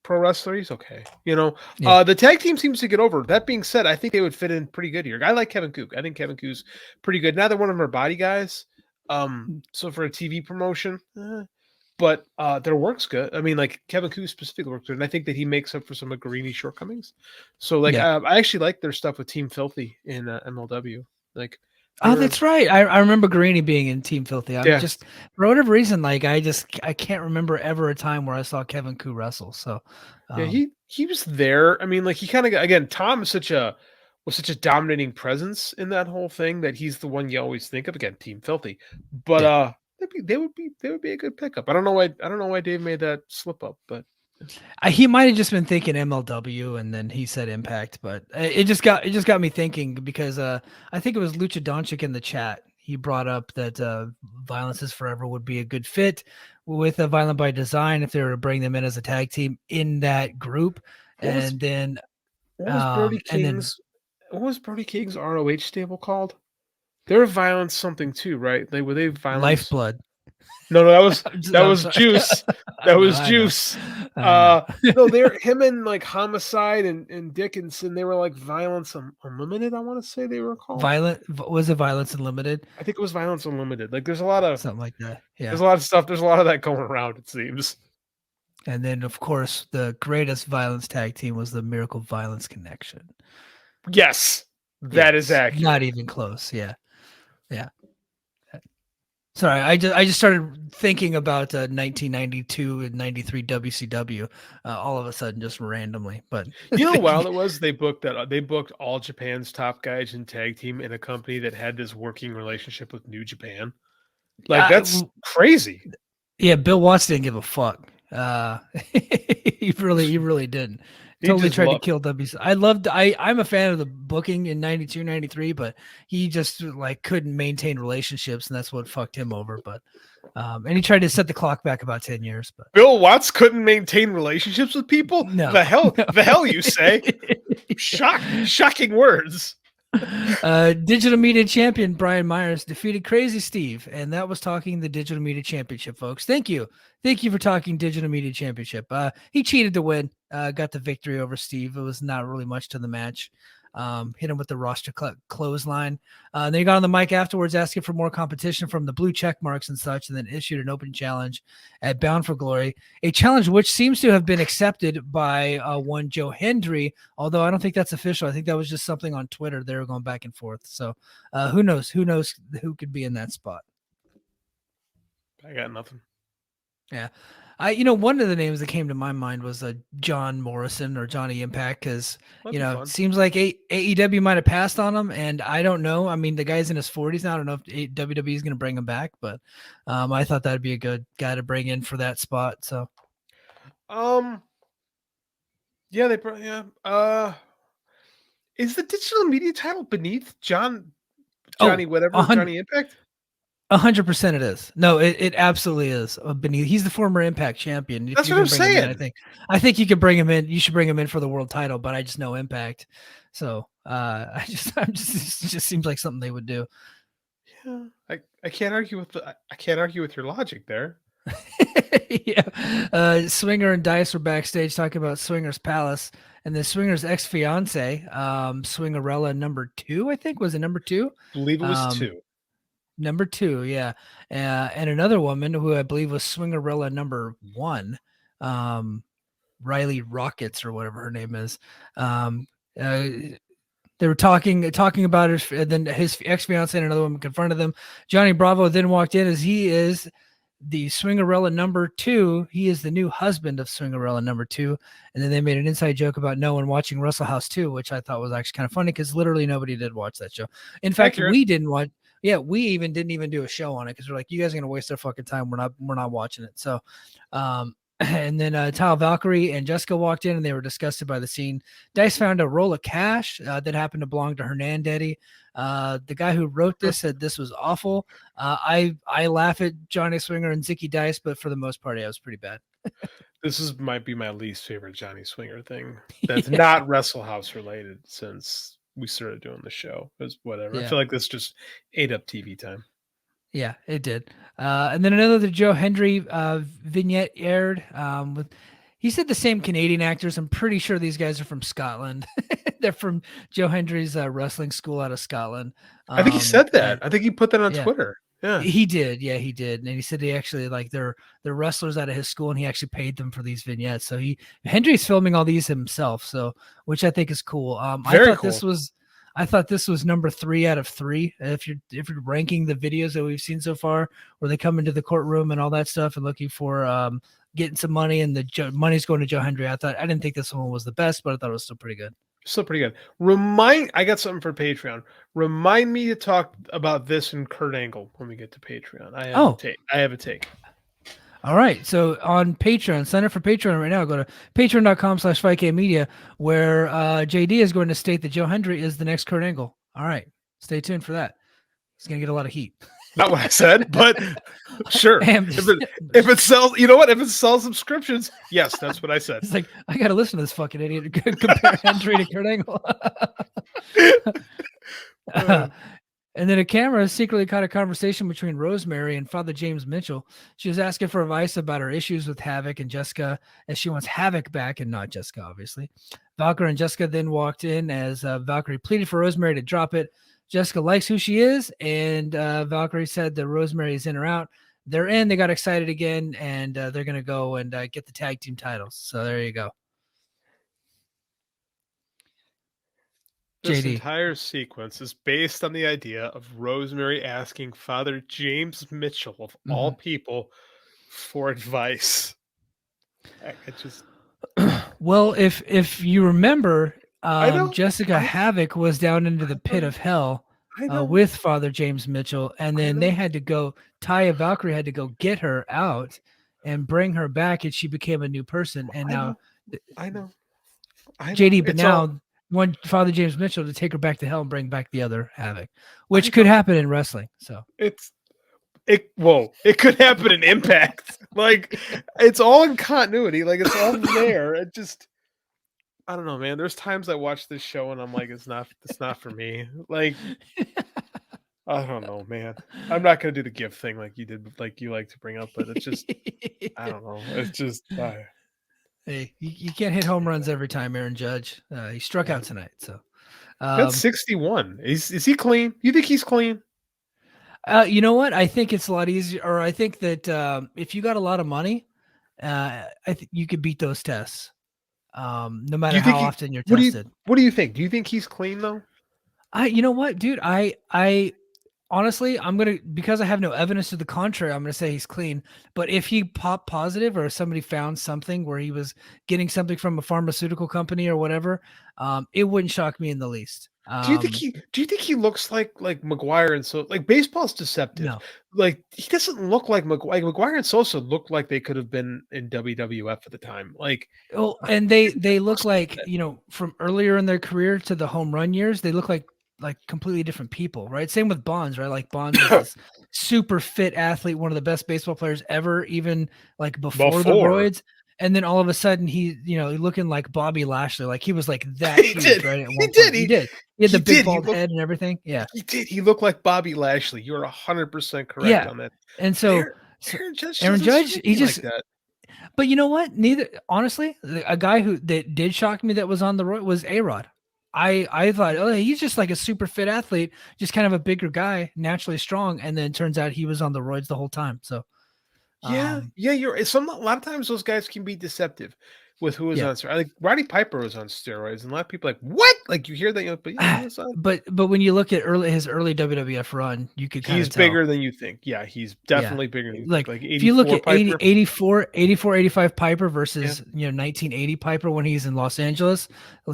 pro wrestler, he's okay. The tag team seems to get over. That being said, I think they would fit in pretty good here. I like Kevin Koo. I think Kevin Koo's pretty good. Neither one of them are body guys. So for a TV promotion, but their work's good. I mean, like Kevin Koo specifically works good, and I think that he makes up for some of Guarini's shortcomings. So, like, I actually like their stuff with Team Filthy in MLW. Like, that's right. I remember Guarini being in Team Filthy. Just for whatever reason, like I can't remember ever a time where I saw Kevin Koo wrestle. So, he was there. I mean, like he kind of again, Tom was such a dominating presence in that whole thing that he's the one you always think of. Again, Team Filthy, but they would be a good pickup. I don't know why Dave made that slip up, but he might have just been thinking MLW and then he said Impact, but it just got me thinking because I think it was Lucha Doncic in the chat. He brought up that Violence is Forever would be a good fit with a Violent by Design if they were to bring them in as a tag team in that group. What was Brody King's ROH stable called? They're Violence something too, right? Were they Violence? Lifeblood. No, that was Juice. That was Juice. No, they're him and like Homicide and Dickinson. They were like Violence Unlimited. I want to say they were called. Was it Violence Unlimited? I think it was Violence Unlimited. Like there's a lot of something like that. Yeah, there's a lot of stuff. There's a lot of that going around. It seems. And then, of course, the greatest violence tag team was the Miracle Violence Connection. Yes, that is accurate. Not even close. Yeah. Sorry, I just started thinking about 1992 and 93 WCW all of a sudden, just randomly. But you know how wild it was? They booked all Japan's top guys in tag team in a company that had this working relationship with New Japan. Like that's crazy. Yeah, Bill Watts didn't give a fuck. He really didn't. Totally tried to kill WC. I'm a fan of the booking in 92, 93, but he just like couldn't maintain relationships, and that's what fucked him over. But and he tried to set the clock back about 10 years. But Bill Watts couldn't maintain relationships with people? No. The hell you say? Shocking words. Digital Media Champion Brian Myers defeated Crazy Steve, and that was talking the Digital Media Championship, folks. Thank you for talking Digital Media Championship. He cheated to win, got the victory over Steve. It was not really much to the match. hit him with the roster clothesline. Then he got on the mic afterwards asking for more competition from the blue check marks and such, and then issued an open challenge at Bound for Glory, a challenge which seems to have been accepted by one Joe Hendry, although I don't think that's official. I think that was just something on Twitter. They were going back and forth. So who knows who could be in that spot. I got nothing. Yeah. One of the names that came to my mind was John Morrison or Johnny Impact, because, it seems like AEW might have passed on him, and I don't know. I mean, the guy's in his 40s now. I don't know if WWE is going to bring him back, but I thought that'd be a good guy to bring in for that spot. So, yeah, is the digital media title beneath Johnny Johnny Impact? 100% it is. No, it absolutely is beneath. He's the former Impact champion. That's what I'm saying. I think you could bring him in. You should bring him in for the world title, but I just know Impact. So it just seems like something they would do. Yeah, I can't argue with your logic there. Yeah. Swinger and Dice were backstage talking about Swinger's Palace, and the Swinger's ex-fiance, Swingerella number 2, I think. Was it number 2? I believe it was 2. Number 2, yeah. And another woman who I believe was Swingerella number 1, Riley Rockets or whatever her name is. They were talking about it, and then his ex-fiance and another woman confronted them. Johnny Bravo then walked in as he is the Swingerella number 2. He is the new husband of Swingerella number 2. And then they made an inside joke about no one watching Wrestle House 2, which I thought was actually kind of funny because literally nobody did watch that show. In fact, we didn't watch. Yeah, we didn't even do a show on it because we're like, you guys are gonna waste our fucking time. We're not watching it. So, and then Tile Valkyrie and Jessica walked in and they were disgusted by the scene. Dice found a roll of cash that happened to belong to Hernandez. The guy who wrote this said this was awful. I laugh at Johnny Swinger and Zicky Dice, but for the most part, it was pretty bad. Might be my least favorite Johnny Swinger thing. That's not Wrestle House related since we started doing the show. It's whatever. Yeah. I feel like this just ate up TV time. Yeah, it did. And then another Joe Hendry vignette aired. He said the same Canadian actors. I'm pretty sure these guys are from Scotland. They're from Joe Hendry's wrestling school out of Scotland. I think he said that. I think he put that on Twitter. Yeah, he did. Yeah, he did. And he said he actually they're wrestlers out of his school, and he actually paid them for these vignettes. So Hendry's filming all these himself. So, which I think is cool. I thought this was number 3 out of 3. If you're ranking the videos that we've seen so far, where they come into the courtroom and all that stuff and looking for getting some money, and the money's going to Joe Hendry. I didn't think this one was the best, but I thought it was still pretty good. Still pretty good. I got something for Patreon. Remind me to talk about this and Kurt Angle when we get to Patreon. I have a take. All right. So on Patreon, sign up for Patreon right now. Go to patreon.com/FightKMedia, where JD is going to state that Joe Hendry is the next Kurt Angle. All right. Stay tuned for that. He's going to get a lot of heat. Not what I said, but sure. If it sells, you know what? If it sells subscriptions, yes, that's what I said. It's like, I got to listen to this fucking idiot compare Hendry to Kurt Angle. And then a camera secretly caught a conversation between Rosemary and Father James Mitchell. She was asking for advice about her issues with Havoc and Jessica, as she wants Havoc back and not Jessica, obviously. Valkyrie and Jessica then walked in as Valkyrie pleaded for Rosemary to drop it. Jessica likes who she is, and Valkyrie said that Rosemary is in or out. They're in. They got excited again, and they're going to go and get the tag team titles. So there you go. This JD. entire sequence is based on the idea of Rosemary asking Father James Mitchell, of all people, for advice. Well, if you remember, Jessica Havoc was down into the pit of hell with Father James Mitchell, and then they had to go. Taya Valkyrie had to go get her out and bring her back, and she became a new person. And now, I know. JD, but now. Want Father James Mitchell to take her back to hell and bring back the other Havoc, which could happen in wrestling. So it could happen in Impact. Like, it's all in continuity. Like, it's all there. It just, I don't know, man. There's times I watch this show and I'm like, it's not for me. Like, I don't know, man. I'm not gonna do the gift thing like you did, like you like to bring up, but it's just, I don't know. It's just. Hey, you can't hit home runs every time, Aaron Judge. He struck out tonight, so That's 61. Is he clean? You think he's clean? You know what? I think it's a lot easier, or I think that if you got a lot of money, I think you could beat those tests. No Do matter you think how often you're what tested. do you think? Do you think he's clean though? You know what, dude? I honestly, because I have no evidence to the contrary, I'm gonna say he's clean. But if he popped positive, or somebody found something where he was getting something from a pharmaceutical company or whatever, it wouldn't shock me in the least. Do you think he looks like McGuire and so like baseball's deceptive? No. Like he doesn't look like McGuire and Sosa look like they could have been in WWF at the time. Like Oh, and they look like, from earlier in their career to the home run years, they look like completely different people, right? Same with Bonds, right? Like Bonds is this super fit athlete, one of the best baseball players ever, even like before the roids. And then all of a sudden he looking like Bobby Lashley, like he was like that He huge, did. right? At He one did. point. He did. He had He the big did. He bald looked- head and everything. Yeah. He did. He looked like Bobby Lashley. You're 100% correct Yeah. on that. And so Aaron Judge, Aaron doesn't Judge, strike he me just like that. But you know what? Honestly, a guy that did shock me that was on the road was A-Rod. I thought, oh, he's just like a super fit athlete, just kind of a bigger guy, naturally strong, and then it turns out he was on the roids the whole time. So Yeah, you're a lot of times those guys can be deceptive with who is Yeah. on steroids. Like Roddy Piper was on steroids, and a lot of people are like, what? Like you hear that, but yeah, he was on. but when you look at his early WWF run, you could kind He's of tell. bigger than you think. Yeah, he's definitely bigger than you Like, think. Like if you look at Piper. 84, 85 Piper versus 1980 Piper when he's in Los Angeles,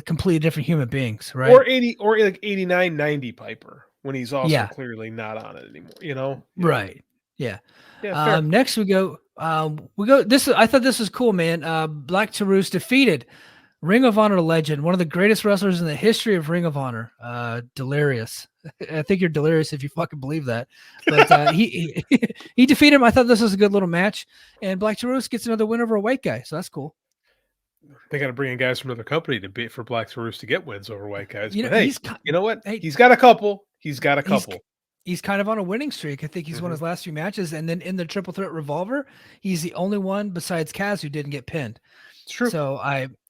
completely different human beings, right? or like 89, 90 Piper when he's also clearly not on it anymore. Yeah. Right. Yeah. Yeah. Next we go. I thought this was cool, man. Black Taurus defeated Ring of Honor legend, one of the greatest wrestlers in the history of Ring of Honor, Delirious. I think you're delirious if you fucking believe that. But he defeated him. I thought this was a good little match, and Black Taurus gets another win over a white guy, so that's cool. They got to bring in guys from another company to beat for Black Taurus to get wins over white guys. You know what? Hey, he's got a couple. He's kind of on a winning streak. I think he's won his last few matches, and then in the Triple Threat Revolver, he's the only one besides Kaz who didn't get pinned. It's true. So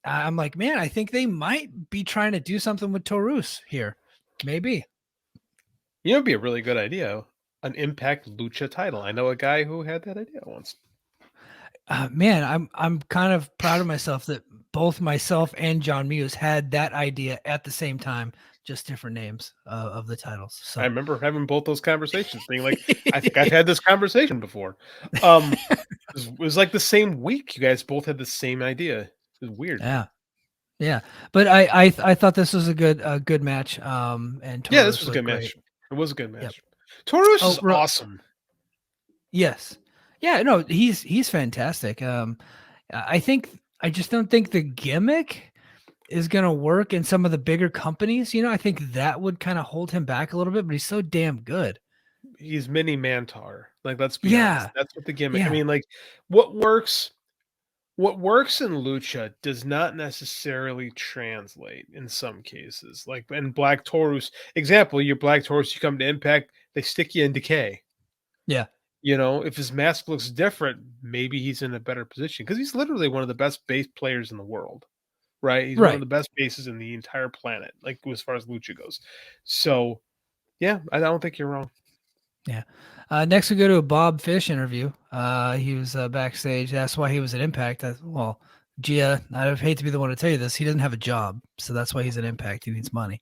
I'm like, man, I think they might be trying to do something with Taurus here. Maybe. It'd be a really good idea. An Impact Lucha title. I know a guy who had that idea once. Man, I'm kind of proud of myself that both myself and John Muse had that idea at the same time, just different names of the titles. So I remember having both those conversations, being like, I think I've had this conversation before. It was like the same week. You guys both had the same idea. It was weird. Yeah. But I thought this was a good match. And Taurus this was a good great. match. It was a good match. Yep. Taurus is awesome. Yes. Yeah, no, he's fantastic. I just don't think the gimmick is gonna work in some of the bigger companies. I think that would kind of hold him back a little bit, but he's so damn good. He's mini Mantar. Like, let's be honest. That's what the gimmick. I mean, like, what works in Lucha does not necessarily translate in some cases. Like in Black Taurus, example, your Black Taurus, you come to Impact, they stick you in Decay. Yeah. If his mask looks different, maybe he's in a better position because he's literally one of the best bass players in the world, right? He's one of the best basses in the entire planet, like as far as Lucha goes. So, yeah, I don't think you're wrong. Yeah. Next, we go to a Bob Fish interview. He was backstage. That's why he was at Impact. Gia, I hate to be the one to tell you this. He doesn't have a job, so that's why he's at Impact. He needs money.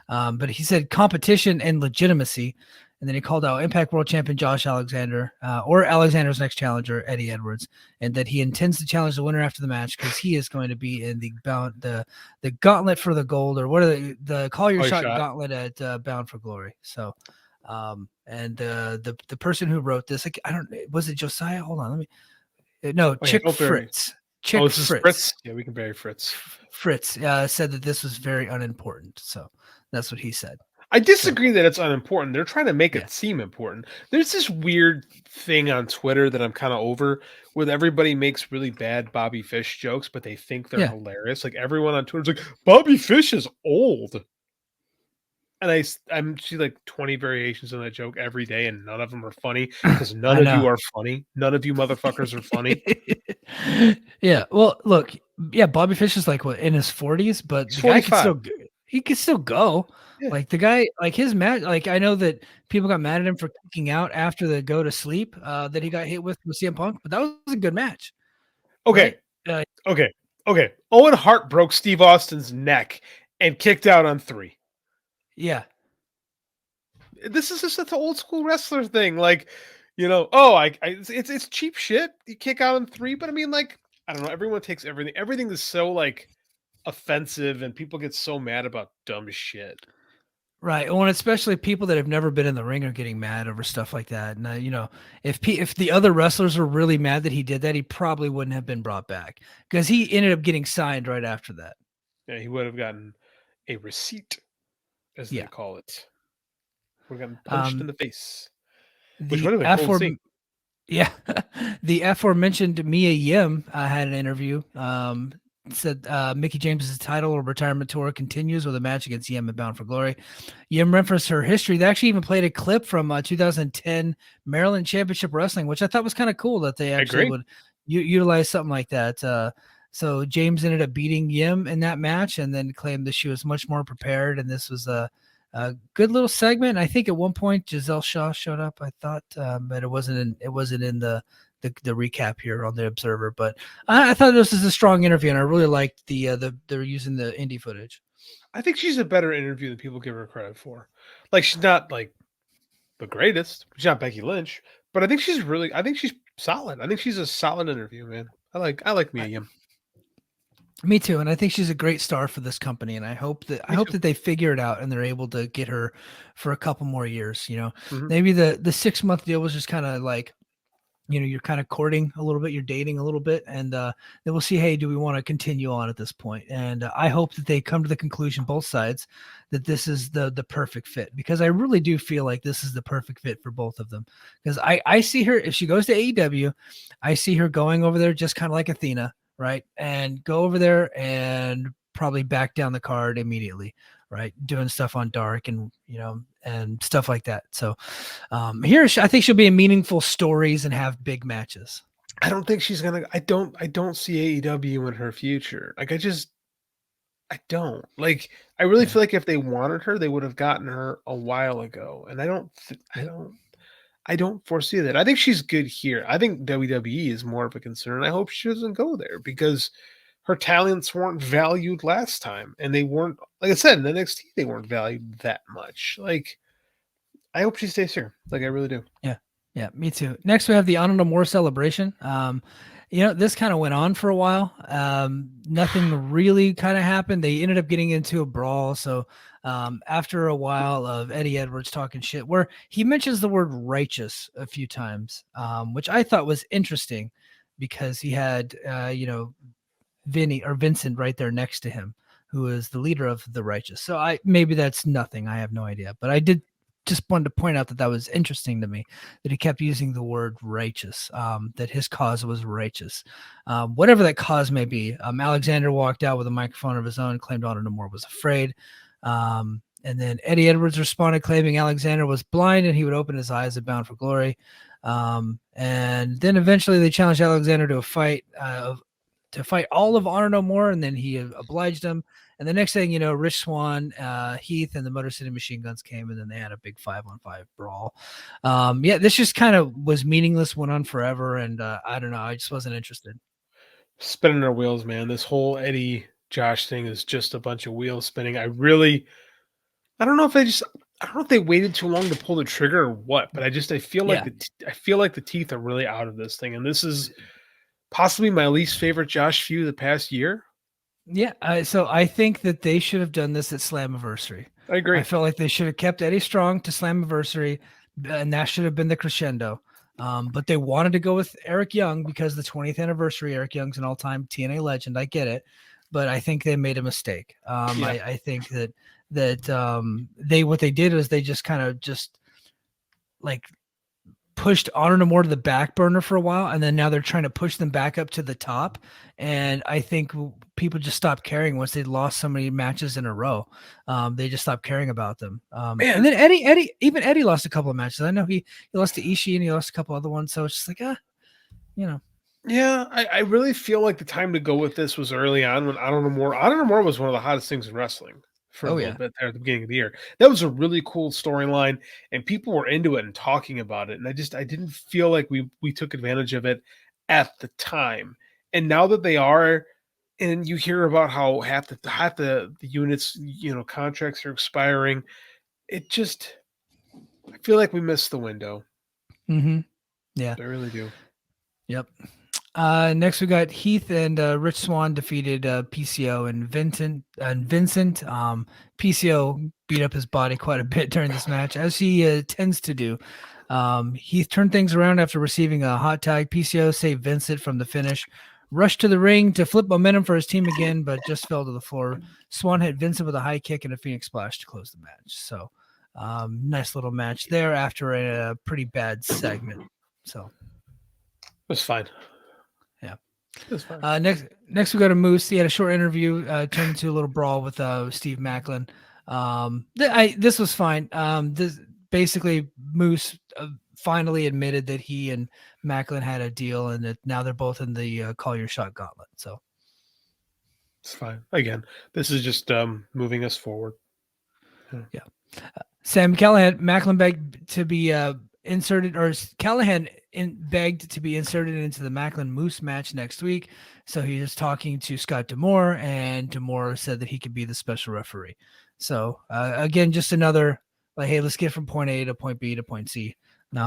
But he said competition and legitimacy. And then he called out Impact World Champion Josh Alexander, or Alexander's next challenger, Eddie Edwards, and that he intends to challenge the winner after the match because he is going to be in the gauntlet for the gold, or what are the call your shot gauntlet at Bound for Glory. So, and the person who wrote this, was it Josiah? Hold on, Chick Fritz. Chick Fritz. Yeah, we can bury Fritz. Fritz said that this was very unimportant. So that's what he said. I disagree that it's unimportant. They're trying to make it seem important. There's this weird thing on Twitter that I'm kind of over, where everybody makes really bad Bobby Fish jokes, but they think they're hilarious. Like everyone on Twitter's like, Bobby Fish is old. And I see like 20 variations on that joke every day, and none of them are funny because none of you are funny. None of you motherfuckers are funny. Yeah. Well, look, Bobby Fish is like in his 40s, but the guy can still he could still go. Yeah. Like the guy, like his match, like I know that people got mad at him for kicking out after the go to sleep that he got hit with CM Punk, but that was a good match. Okay. Right? Okay. Owen Hart broke Steve Austin's neck and kicked out on 3. Yeah. This is just an old school wrestler thing. Like, it's cheap shit. You kick out on 3, but I mean, like, I don't know. Everyone takes everything. Everything is so like offensive, and people get so mad about dumb shit. Right. Well, and especially people that have never been in the ring are getting mad over stuff like that. And if the other wrestlers were really mad that he did that, he probably wouldn't have been brought back because he ended up getting signed right after that. Yeah, he would have gotten a receipt, as they call it. Would have gotten punched in the face. Which would have been cool to see. Yeah. The aforementioned Mia Yim had an interview. Said Mickie James' title or retirement tour continues with a match against Yim at Bound for Glory. Yim referenced her history. They actually even played a clip from 2010 Maryland Championship Wrestling, which I thought was kind of cool that they actually would utilize something like that. So James ended up beating Yim in that match and then claimed that she was much more prepared. And this was a good little segment. I think at one point Giselle Shaw showed up, I thought, but it wasn't in the recap here on the Observer, but I thought this was a strong interview, and I really liked they're using the indie footage. I think she's a better interview than people give her credit for. Like, she's not like the greatest. She's not Becky Lynch, but I think she's solid. I think she's a solid interview, man. I like Mia Yim. Me too, and I think she's a great star for this company, and I hope that they figure it out and they're able to get her for a couple more years. Maybe the 6-month deal was just kind of like, you're kind of courting a little bit, you're dating a little bit, and then we'll see, hey, do we want to continue on at this point? And I hope that they come to the conclusion, both sides, that this is the perfect fit, because I really do feel like this is the perfect fit for both of them. Because I see her, if she goes to AEW, I see her going over there just kind of like Athena, right? And go over there and probably back down the card immediately, right? Doing stuff on Dark and, and stuff like that. So here, I think she'll be in meaningful stories and have big matches. I don't think she's going to, I don't see AEW in her future. Like, I don't. Like, I really feel like if they wanted her, they would have gotten her a while ago. And I don't foresee that. I think she's good here. I think WWE is more of a concern. I hope she doesn't go there because her talents weren't valued last time. And they weren't, like I said, in NXT, they weren't valued that much. Like, I hope she stays here. Like, I really do. Yeah, me too. Next, we have the Honor No More celebration. This kind of went on for a while. Nothing really kind of happened. They ended up getting into a brawl. So after a while of Eddie Edwards talking shit, where he mentions the word righteous a few times, which I thought was interesting because he had, Vincent right there next to him, who is the leader of the righteous. So maybe that's nothing. I have no idea, but I did just wanted to point out that was interesting to me that he kept using the word righteous, that his cause was righteous, whatever that cause may be. Alexander walked out with a microphone of his own, claimed Honor No More was afraid. And then Eddie Edwards responded, claiming Alexander was blind and he would open his eyes at Bound for Glory. And then eventually they challenged Alexander to a fight, to fight all of Honor No More, and then he obliged him. And the next thing you know, Rich Swann, Heath, and the Motor City Machine Guns came, and then they had a big 5-on-5 brawl. This just kind of was meaningless, went on forever, and I don't know. I just wasn't interested. Spinning their wheels, man. This whole Eddie Josh thing is just a bunch of wheels spinning. I don't know if they waited too long to pull the trigger or what, but I feel like the teeth are really out of this thing, and this is possibly my least favorite Josh feud the past year. Yeah, so I think that they should have done this at Slammiversary. I agree. I felt like they should have kept Eddie Strong to Slammiversary, and that should have been the crescendo. But they wanted to go with Eric Young because the 20th anniversary. Eric Young's an all-time TNA legend. I get it, but I think they made a mistake. I think that what they did was they just kind of like pushed Honor No More to the back burner for a while, and then now they're trying to push them back up to the top. And I think people just stopped caring once they lost so many matches in a row. They just stopped caring about them. And then Eddie lost a couple of matches. I know he lost to Ishii and he lost a couple other ones. So it's just like, Yeah, I really feel like the time to go with this was early on when Honor No More was one of the hottest things in wrestling for Oh, a little yeah. bit there at the beginning of the year. That was a really cool storyline, and people were into it and talking about it. And I didn't feel like we took advantage of it at the time. And now that they are, and you hear about how half the units, contracts are expiring, I feel like we missed the window. Mm-hmm. Yeah. I really do. Yep. Next we got Heath and Rich Swann defeated PCO and Vincent. PCO beat up his body quite a bit during this match, as he tends to do. Heath turned things around after receiving a hot tag. PCO saved Vincent from the finish, rushed to the ring to flip momentum for his team again, but just fell to the floor. Swann hit Vincent with a high kick and a Phoenix Splash to close the match. So nice little match there after a pretty bad segment. So it was fine. Yeah. It was fine. Next we go to Moose. He had a short interview, turned into a little brawl with Steve Macklin. This was fine. This basically Moose finally admitted that he and Macklin had a deal, and that now they're both in the call your shot gauntlet. So it's fine. Again, this is just moving us forward. Yeah. Sam Callahan, Macklin begged to be inserted, or Callahan begged to be inserted into the Macklin Moose match next week. So he was talking to Scott D'Amore, and D'Amore said that he could be the special referee. So again, just another like, hey, let's get from point A to point B to point C.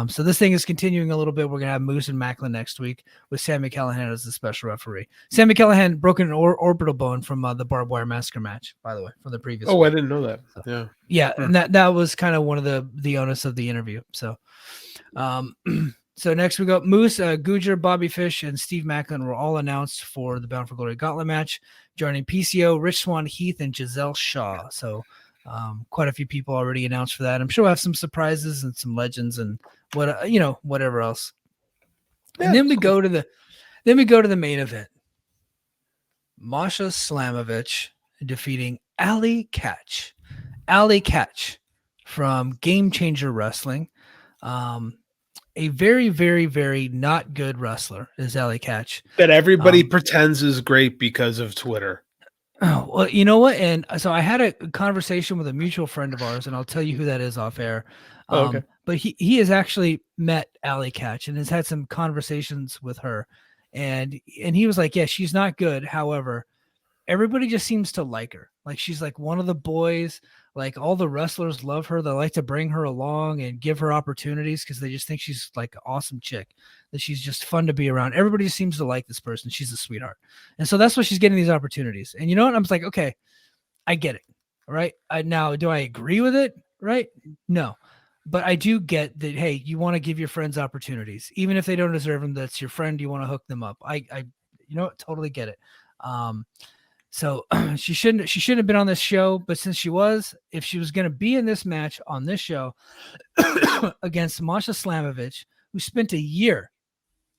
So this thing is continuing a little bit. We're gonna have Moose and Macklin next week with Sammy Callahan as the special referee. Sammy Callahan broke an orbital bone from the barbed wire massacre match, by the way, from the previous. Oh, week. I didn't know that. So, yeah, and that was kind of one of the onus of the interview. So, so next we got Moose, Gujar, Bobby Fish, and Steve Macklin were all announced for the Bound for Glory Gauntlet match, joining PCO, Rich Swann, Heath, and Giselle Shaw. So. Quite a few people already announced for that. I'm sure we'll have some surprises and some legends and whatever else. Yeah, and then we go to the main event. Masha Slamovich defeating Allie Katch. Allie Katch from Game Changer Wrestling. A very, very, very not good wrestler is Allie Katch. That everybody pretends is great because of Twitter. Oh, well, you know what? And so I had a conversation with a mutual friend of ours, and I'll tell you who that is off air. Okay. But he has actually met Allie Katch and has had some conversations with her. And he was like, yeah, she's not good. However, everybody just seems to like her. Like, she's like one of the boys. Like, all the wrestlers love her. They like to bring her along and give her opportunities because they just think she's like an awesome chick, that she's just fun to be around. Everybody seems to like this person. She's a sweetheart. And so that's why she's getting these opportunities. And you know what? I'm just like, okay, I get it. All right. Now, do I agree with it? Right? No. But I do get that, hey, you want to give your friends opportunities. Even if they don't deserve them, that's your friend. You want to hook them up. I totally get it. So she shouldn't have been on this show, but since she was, if she was going to be in this match on this show against Masha Slamovich, who spent a year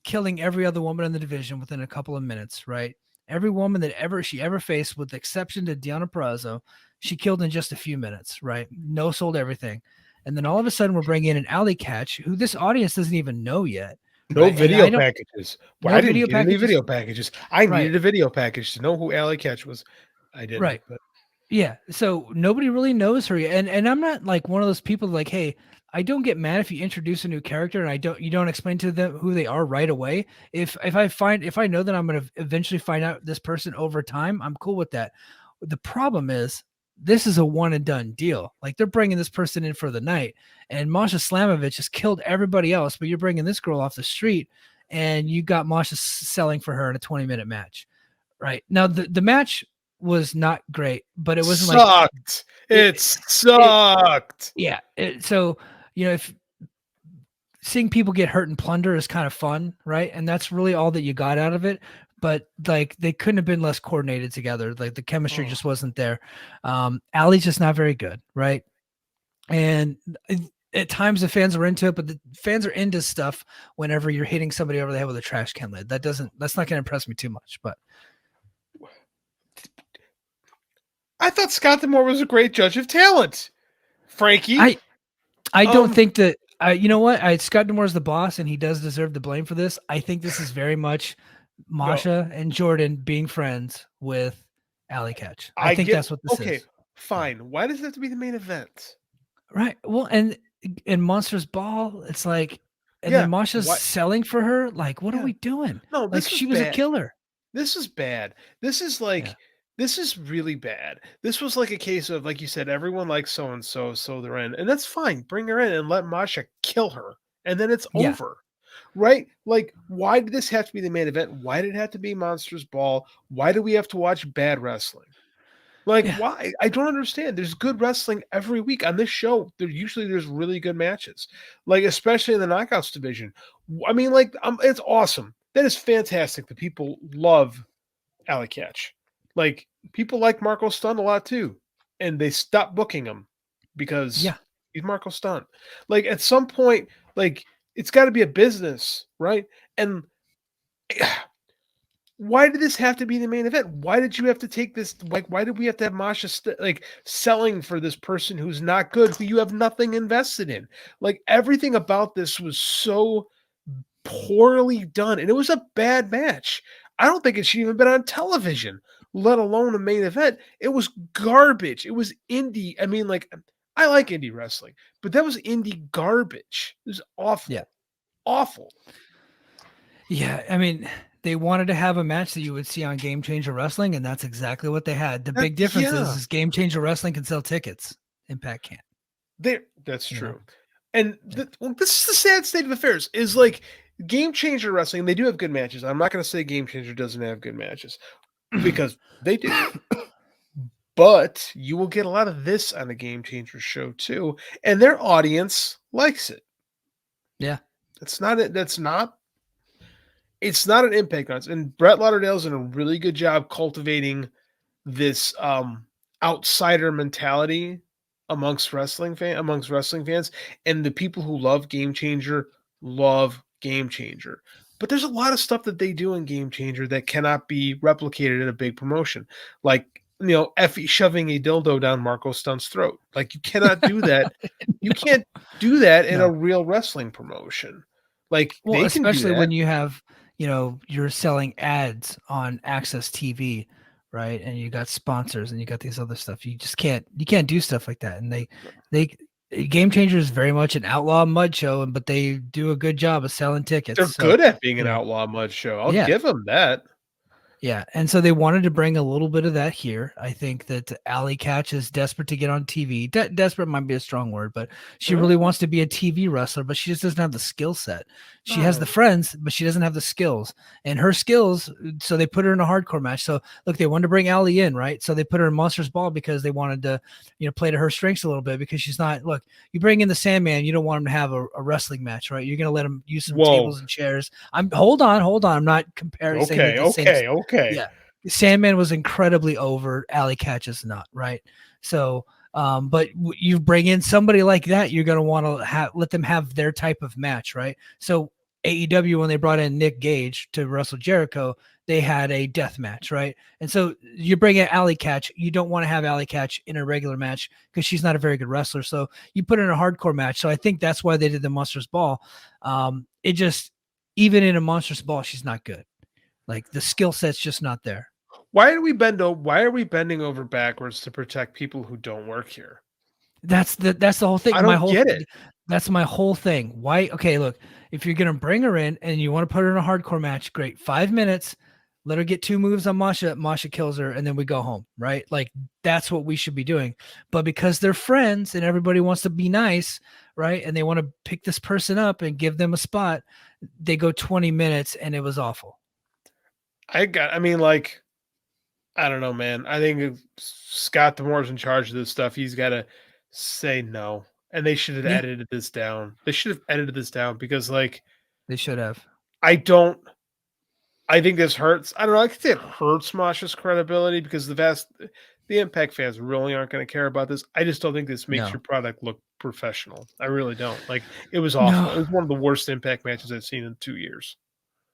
killing every other woman in the division within a couple of minutes, right? Every woman that she ever faced, with the exception to Deonna Purrazzo, she killed in just a few minutes, right? No sold everything. And then all of a sudden we're bringing in an Allie Katch, who this audience doesn't even know yet. No right? video packages. Well, no I didn't get any video packages. I needed a video package to know who Allie Katch was. I didn't. Right. But. Yeah. So nobody really knows her yet. And I'm not like one of those people like, hey, I don't get mad if you introduce a new character and you don't explain to them who they are right away. If I know that I'm going to eventually find out this person over time, I'm cool with that. The problem is, this is a one and done deal. Like, they're bringing this person in for the night, and Masha Slamovich has killed everybody else, but you're bringing this girl off the street, and you got Masha selling for her in a 20-minute match. Right now, the match was not great, but it wasn't sucked. It sucked. So, if seeing people get hurt and plunder is kind of fun, right? And that's really all that you got out of it. But like, they couldn't have been less coordinated together. Like, the chemistry just wasn't there. Allie's just not very good, right? And at times the fans are into it, but the fans are into stuff whenever you're hitting somebody over the head with a trash can lid. That's not going to impress me too much. But I thought Scott D'Amore was a great judge of talent. Frankie, I don't think that. You know what? Scott D'Amore's the boss, and he does deserve the blame for this. I think this is very much Masha and Jordan being friends with Allie Katch. I think that's what this is. fine. Why does it have to be the main event? Right. Well, and in Monsters Ball, it's like, and Yeah. then Masha's What? selling for her. Like, what are Yeah. we doing? No, Like, this was she was a bad. killer. This is bad. This is Yeah. this is really bad. This was like a case of, like you said, everyone likes so and so, so they're in, and that's fine. Bring her in and let Masha kill her, and then it's Yeah. over, right? Like, why did this have to be the main event? Why did it have to be Monsters Ball? Why do we have to watch bad wrestling? Like, Yeah. why? I don't understand. There's good wrestling every week on this show. There's really good matches, like especially in the knockouts division. I mean, like, it's awesome. That is fantastic. The people love Allie Katch. Like, people like Marco Stunt a lot too, and they stopped booking him because Yeah. he's Marco Stunt. Like, at some point, like, it's got to be a business, right? And why did this have to be the main event? Why did you have to take this? Like, why did we have to have Masha selling for this person who's not good, who you have nothing invested in? Like, everything about this was so poorly done, and it was a bad match. I don't think it should even been on television, let alone a main event. It was garbage. It was indie. I mean, like, I like indie wrestling, but that was indie garbage. It was awful. Yeah. Awful. Yeah. I mean, they wanted to have a match that you would see on Game Changer Wrestling, and that's exactly what they had. The big difference is Game Changer Wrestling can sell tickets. Impact can't. That's You true. know? And this is the sad state of affairs. Is like Game Changer Wrestling. They do have good matches. I'm not going to say Game Changer doesn't have good matches because they do. But you will get a lot of this on a Game Changer show too, and their audience likes it. Yeah. It's not an Impact audience. And Brett Lauderdale's done a really good job cultivating this outsider mentality amongst wrestling fans, and the people who love Game Changer love Game Changer. But there's a lot of stuff that they do in Game Changer that cannot be replicated in a big promotion, like, you know, Effie shoving a dildo down Marco Stunt's throat. Like, you cannot do that. You can't do that in a real wrestling promotion. Like, Well, they can do especially that. when you have, you know, you're selling ads on Access TV, right? And you got sponsors and you got these other stuff. You can't do stuff like that. And they Game Changer is very much an outlaw mud show, but they do a good job of selling tickets. They're good at being an outlaw mud show. I'll give them that. Yeah, and so they wanted to bring a little bit of that here. I think that Allie Katch is desperate to get on TV. Desperate might be a strong word, but she really wants to be a TV wrestler, but she just doesn't have the skill set. She has the friends, but she doesn't have the skills. And her skills, so they put her in a hardcore match. So look, they wanted to bring Allie in, right? So they put her in Monsters Ball because they wanted to, you know, play to her strengths a little bit, because she's not, look, you bring in the Sandman, you don't want him to have a wrestling match, right? You're going to let him use some tables and chairs. Hold on. I'm not comparing. Okay. Yeah. Sandman was incredibly over. Allie Katch is not, right? So, but you bring in somebody like that, you're going to want to let them have their type of match, right? So AEW, when they brought in Nick Gage to wrestle Jericho, they had a death match, right? And so you bring in Allie Katch, you don't want to have Allie Katch in a regular match because she's not a very good wrestler. So you put her in a hardcore match. So I think that's why they did the Monsters Ball. It just, even in a Monsters Ball, she's not good. Like, the skill set's just not there. Why are we bending over backwards to protect people who don't work here? That's the whole thing. I don't get it. That's my whole thing. Why? Okay, look, if you're gonna bring her in and you want to put her in a hardcore match, great. 5 minutes, let her get 2 moves on Masha. Masha kills her, and then we go home, right? Like, that's what we should be doing. But because they're friends and everybody wants to be nice, right? And they want to pick this person up and give them a spot, they go 20 minutes, and it was awful. I don't know, man. I think if Scott D'Amore's in charge of this stuff, he's got to say no. And they should have edited this down. They should have edited this down because, like, they should have. I think this hurts. I don't know. I could say it hurts Masha's credibility because the Impact fans really aren't going to care about this. I just don't think this makes your product look professional. I really don't. Like, it was awful. It was one of the worst Impact matches I've seen in 2 years.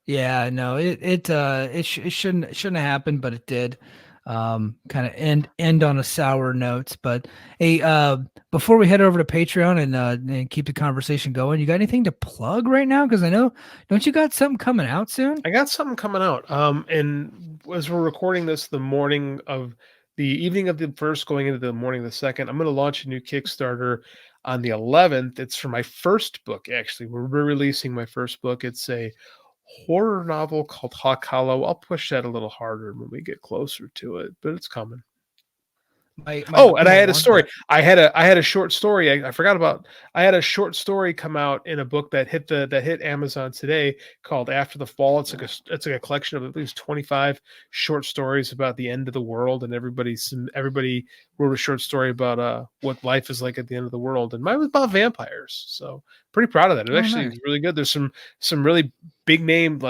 Yeah, no, it shouldn't have happened, but it did. Kind of end on a sour note. But hey, before we head over to Patreon and keep the conversation going, you got anything to plug right now? Because I know, don't you got something coming out soon? I got something coming out. And as we're recording this the morning of the evening of the first, going into the morning of the second. I'm going to launch a new Kickstarter on the 11th. It's for my first book. Actually, we're releasing my first book. It's a horror novel called Hawk Hollow. I'll push that a little harder when we get closer to it, but it's coming. My And I had a want story. that. I had a short story. I forgot about. I had a short story come out in a book that hit Amazon today called After the Fall. It's like a collection of at least 25 short stories about the end of the world, and everybody wrote a short story about what life is like at the end of the world, and mine was about vampires. So pretty proud of that. It actually nice. is really good. There's some really big name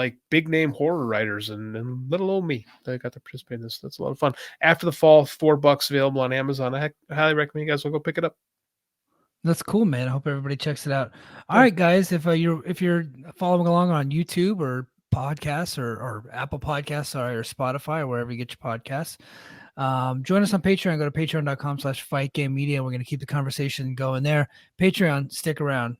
horror writers and little old me that got to participate in this. That's a lot of fun. After the Fall, $4 available on Amazon. I highly recommend you guys will go pick it up. That's cool, man. I hope everybody checks it out. All Yeah. right, guys. If you're following along on YouTube or podcasts or Apple Podcasts or Spotify or wherever you get your podcasts, join us on Patreon. Go to patreon.com/fightgamemedia. We're going to keep the conversation going there. Patreon, stick around.